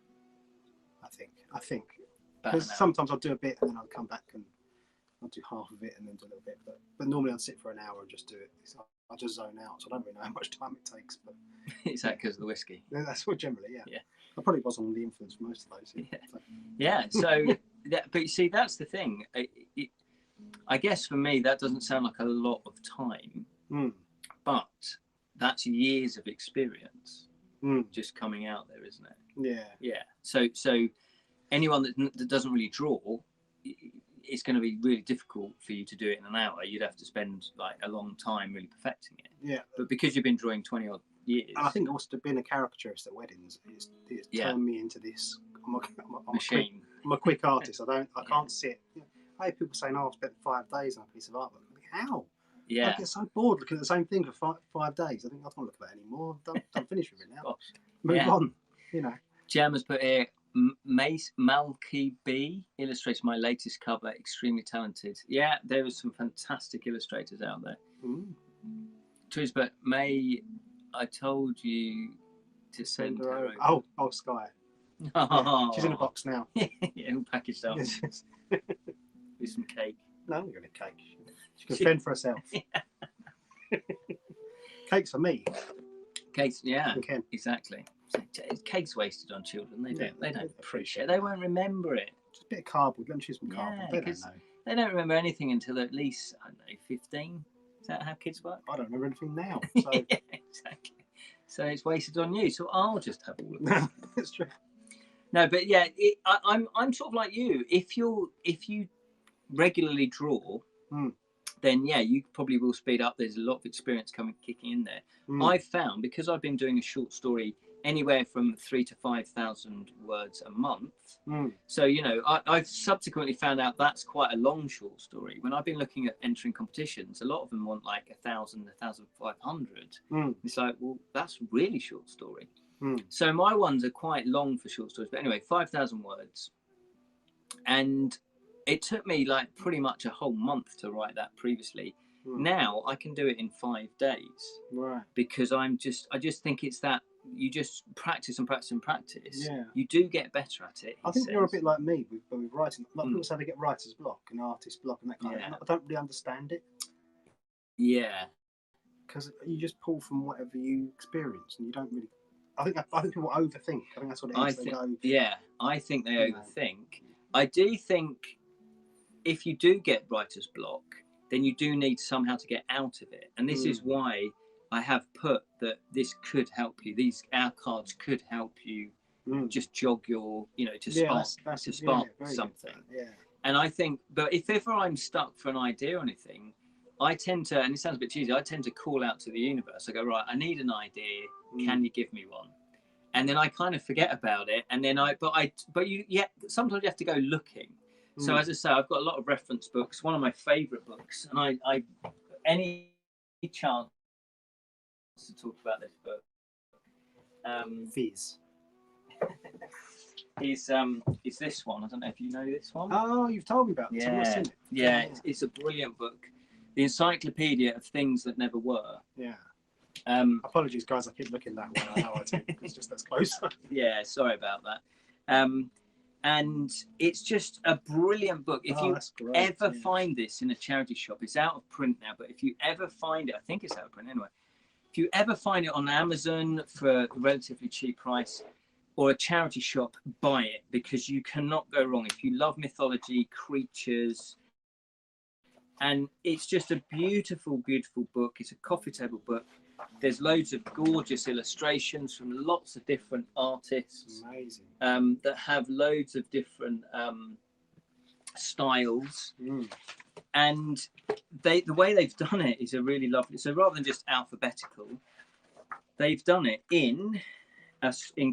I think. Because sometimes I'll do a bit and then I'll come back and I'll do half of it and then do a little bit. But normally I'd sit for an hour and just do it. I just zone out, so I don't really know how much time it takes. But is that because of the whiskey? That's what generally, yeah. I probably was on the influence for most of those. So but you see, that's the thing. I guess for me, that doesn't sound like a lot of time, but that's years of experience just coming out there, isn't it? Yeah. So anyone that doesn't really draw, it's going to be really difficult for you to do it in an hour. You'd have to spend like a long time really perfecting it. Yeah. But because you've been drawing 20 odd years, and I think also being a caricaturist at weddings it's turned me into this. I'm machine. I'm a quick artist. I can't sit. I hear people saying, "Oh, I spent 5 days on a piece of artwork." How? Yeah. I get so bored looking at the same thing for 5 days. I think I don't want to look at that anymore. I'm finished with it now. Move on. You know. Gemma's put here. Malky B illustrated my latest cover. Extremely talented. Yeah, there was some fantastic illustrators out there. Trish, but May, I told you to send her over. Oh, Sky. Oh. She's in a box now. Yeah, all packaged up. With some cake. No, I'm going to cake. She can fend for herself. Cake's for me. Cake's, exactly. Cake's wasted on children. They don't appreciate it. They won't remember it. Just a bit of cardboard. Let them choose some cardboard. They don't know. They don't remember anything until at least, I don't know, 15. Is that how kids work? I don't remember anything now. So. Yeah, exactly. So it's wasted on you. So I'll just have all of it. That's true. No, but yeah, I'm sort of like you. If you regularly draw, then yeah, you probably will speed up. There's a lot of experience kicking in there. I've found, because I've been doing a short story anywhere from 3,000 to 5,000 words a month. So, you know, I've subsequently found out that's quite a long short story. When I've been looking at entering competitions, a lot of them want like 1,000, 1,500. It's like, well, that's really short story. So my ones are quite long for short stories. But anyway, 5,000 words. And it took me like pretty much a whole month to write that previously. Now I can do it in 5 days. Right. Because I just think it's that you just practice and practice and practice. Yeah. You do get better at it. I think you're a bit like me with writing. A lot of people say they get writer's block and artist block and that kind of thing. I don't really understand it. Yeah. Because you just pull from whatever you experience and you don't really. I think people overthink. I think that's what it is. I think they overthink. I do think if you do get writer's block, then you do need somehow to get out of it. And this is why I have put that this could help you. Our cards could help you just jog your, to spark something. Yeah. And I think, but if ever I'm stuck for an idea or anything, I tend to, and it sounds a bit cheesy, I tend to call out to the universe. I go, right, I need an idea. Can you give me one? And then I kind of forget about it. And then sometimes you have to go looking. So as I say, I've got a lot of reference books. One of my favourite books, and I any chance to talk about this book. Fizz. Is this one? I don't know if you know this one. Oh, you've told me about this. I've seen it. Yeah, it's a brilliant book. The Encyclopedia of Things That Never Were. Yeah. Apologies, guys. I keep looking that way. I know I do. It's just that's close. Yeah, sorry about that. And it's just a brilliant book. If you ever find this in a charity shop, it's out of print now, but if you ever find it, I think it's out of print anyway. If you ever find it on Amazon for a relatively cheap price, or a charity shop, buy it, because you cannot go wrong. If you love mythology, creatures, and it's just a beautiful, beautiful book. It's a coffee table book. There's loads of gorgeous illustrations from lots of different artists. Amazing. That have loads of different styles. And the way they've done it is a really lovely. So rather than just alphabetical, they've done it in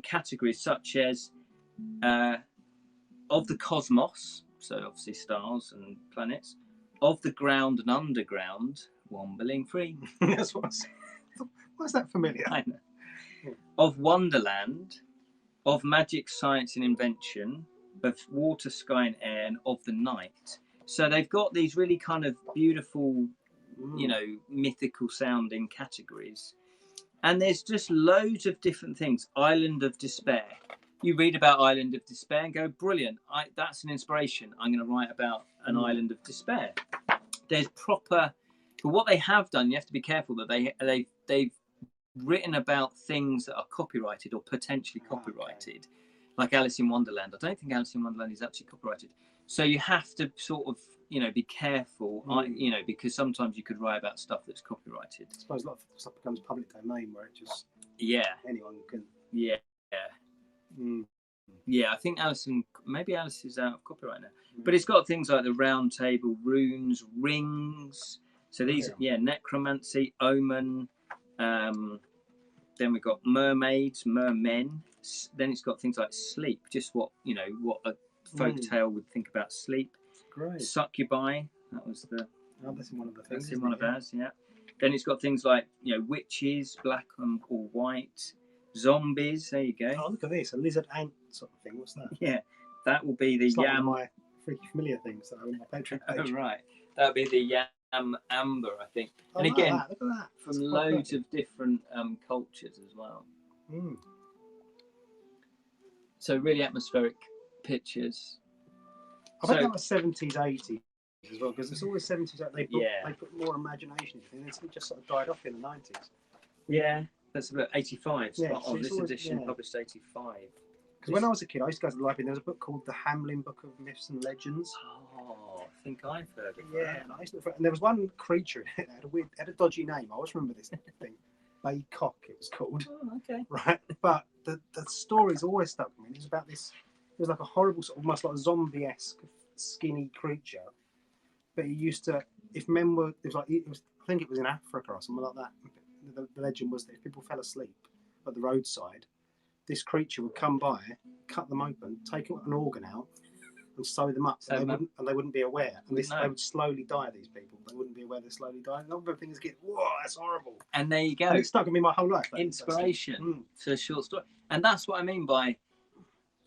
categories such as of the cosmos, so obviously stars and planets, of the ground and underground, wombling free. That's what I said. Why is that familiar? I know. Of wonderland, of magic, science and invention, of water, sky and air, and of the night. So they've got these really kind of beautiful, you know, mythical sounding categories. And there's just loads of different things. Island of Despair. You read about Island of Despair and go, brilliant. That's an inspiration. I'm going to write about an Island of Despair. There's proper, but what they have done, you have to be careful that they've written about things that are copyrighted or potentially copyrighted, like Alice in Wonderland. I don't think Alice in Wonderland is actually copyrighted. So you have to sort of, you know, be careful, you know, because sometimes you could write about stuff that's copyrighted. I suppose a lot of stuff becomes public domain where it just anyone can. Yeah, I think maybe Alice is out of copyright now. But it's got things like the round table, runes, rings. So these, necromancy, omen. Then we've got mermaids, mermen. Then it's got things like sleep, just what a folk tale would think about sleep. Great. Succubi, that was the. Oh, that's in one of the things. That's in one of ours, yeah. Then it's got things like, you know, witches, black or white, zombies. There you go. Oh, look at this, a lizard ant sort of thing. What's that? Yeah, that will be the it's like one of my freaky familiar things that are on my Patreon page. Oh, right. That'll be the yam amber, I think. Oh, and again, look at that. From loads of different cultures as well. So really atmospheric pictures. I think that was 70s, 80s as well, because it's always 70s. They put more imagination in it. It just sort of died off in the 90s. Yeah, that's about 85. Yeah, so this edition published 85. Because when I was a kid, I used to go to the library and there was a book called The Hamelin Book of Myths and Legends. Oh, I think I've heard of that. Yeah, and I used to look for it, and there was one creature in it that had a dodgy name. I always remember this thing. Baycock, it was called. Oh, okay. Right, but the story's always stuck with me. It was about this. It was like a horrible, sort of almost like a zombie-esque, skinny creature. But he used to, if men were, I think it was in Africa or something like that. The legend was that if people fell asleep at the roadside, this creature would come by, cut them open, take an organ out, and sew them up, and they wouldn't be aware. And they would slowly die. These people, they wouldn't be aware they're slowly dying. And other things get, whoa, that's horrible. And there you go. And it stuck with me my whole life. Inspiration to a short story, and that's what I mean by,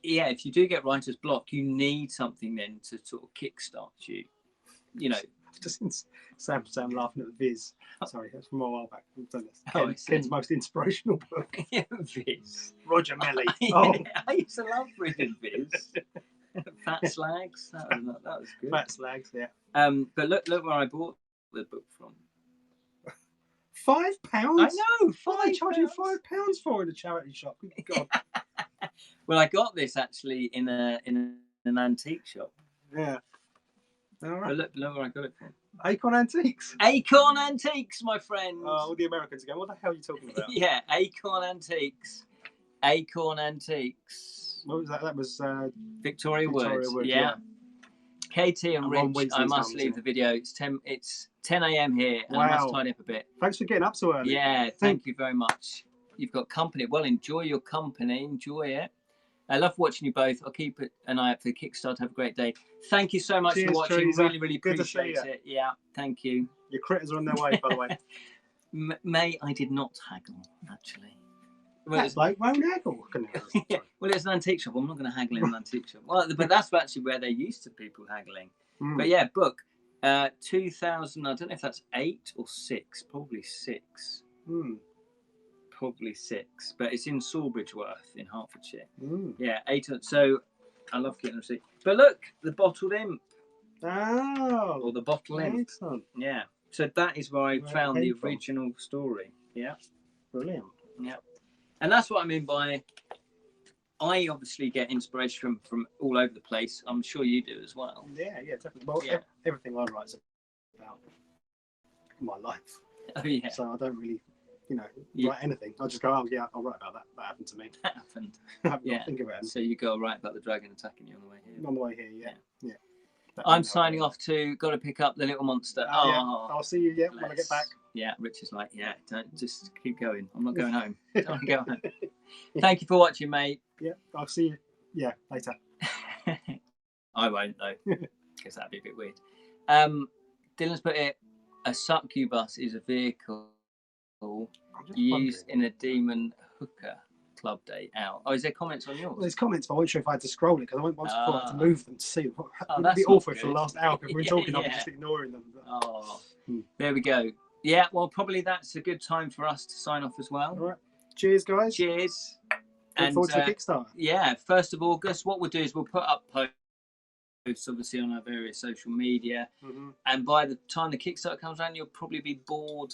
if you do get writer's block, you need something then to sort of kickstart you. You know, just Sam laughing at the Viz. Sorry, that's from a while back. We've done this. Oh, Ken's most inspirational book. Viz. Roger Melly. I used to love reading Viz. Fat Slags. That was good. Fat Slags, yeah. But look where I bought the book from. £5? I know. What are they charging £5 for in a charity shop? Good God. Well, I got this actually in an antique shop. Yeah. All right. But look where I got it from. Acorn Antiques. Acorn Antiques, my friend. All the Americans again. What the hell are you talking about? Yeah, Acorn Antiques. Acorn Antiques. What was that? That was Victoria Woods. Yeah. Katie and Rich, I must leave the video. It's 10 a.m. here, and I must tidy up a bit. Thanks for getting up so early. Yeah, thank you very much. You've got company. Well, enjoy your company. Enjoy it. I love watching you both. I'll keep an eye out for the Kickstarter. Have a great day. Thank you so much for watching. Teresa. Really, really appreciate it. Yeah, thank you. Your critters are on their way, by the way. May, I did not haggle, actually. Well, that's like, won't haggle. Yeah. Well, it's an antique shop. I'm not going to haggle in an antique shop. Well, but that's actually where they're used to people haggling. But yeah, book. 2000, I don't know if that's 8 or 6. Probably 6. Probably 6, but it's in Sawbridgeworth in Hertfordshire. Yeah, 8. So I love getting receipt. But look, the bottled imp. Oh, or the bottle imp. Excellent. Yeah. So that is where I found the original story. Yeah. Brilliant. Yeah. And that's what I mean by I obviously get inspiration from all over the place. I'm sure you do as well. Yeah, definitely. Well, everything I write is about my life. Oh yeah. So I don't really, write anything. I just go, oh yeah, I'll write about that. That happened to me. That happened. Think about it. So you go write about the dragon attacking you on the way here. On the way here, yeah. I'm signing off to got to pick up the little monster. Oh, I'll see you when I get back. Yeah, Rich is like, don't just keep going. I'm not going home. Don't go home. Thank you for watching, mate. Yeah, I'll see you. Yeah, later. I won't though, because that'd be a bit weird. Dylan's put it. A succubus is a vehicle used in a demon hooker club day out. Oh, is there comments on yours? Well, there's comments, but I wasn't sure if I had to scroll it because I went once before I had to move them to see. It'd be awful for the last hour because we're talking, I'm just ignoring them. Oh, there we go. Yeah, well, probably that's a good time for us to sign off as well. All right. Cheers, guys. Cheers. Look forward to the Kickstarter. Yeah, 1st of August, what we'll do is we'll put up posts, obviously, on our various social media. And by the time the Kickstarter comes around, you'll probably be bored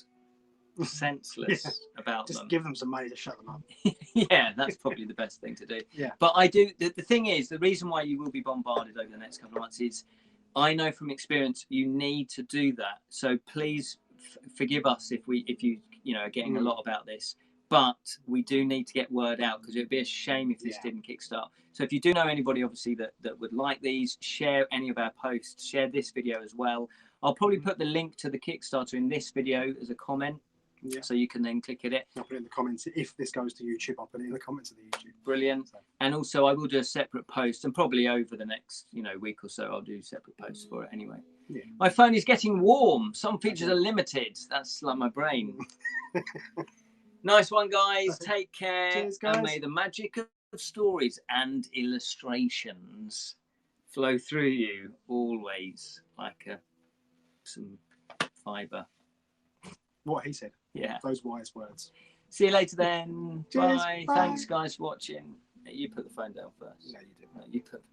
senseless about them. Just give them some money to shut them up. Yeah, that's probably the best thing to do. Yeah. But I do, the thing is, the reason why you will be bombarded over the next couple of months is, I know from experience, you need to do that. So please forgive us if you are getting a lot about this, but we do need to get word out because it would be a shame if this didn't kickstart. So if you do know anybody, obviously, that would like these, share any of our posts, share this video as well. I'll probably put the link to the Kickstarter in this video as a comment. Yeah. So you can then click at it. I'll put it in the comments. If this goes to YouTube, I'll put it in the comments of the YouTube. Brilliant. So. And also I will do a separate post, and probably over the next week or so I'll do separate posts for it anyway. Yeah. My phone is getting warm. Some features are limited. That's like my brain. Nice one, guys. Take care. Cheers, guys. And may the magic of stories and illustrations flow through you always like some fibre. What he said. Yeah. Those wise words. See you later then. Cheers. Bye. Bye. Thanks, guys, for watching. You put the phone down first. No, you didn't. No, you put.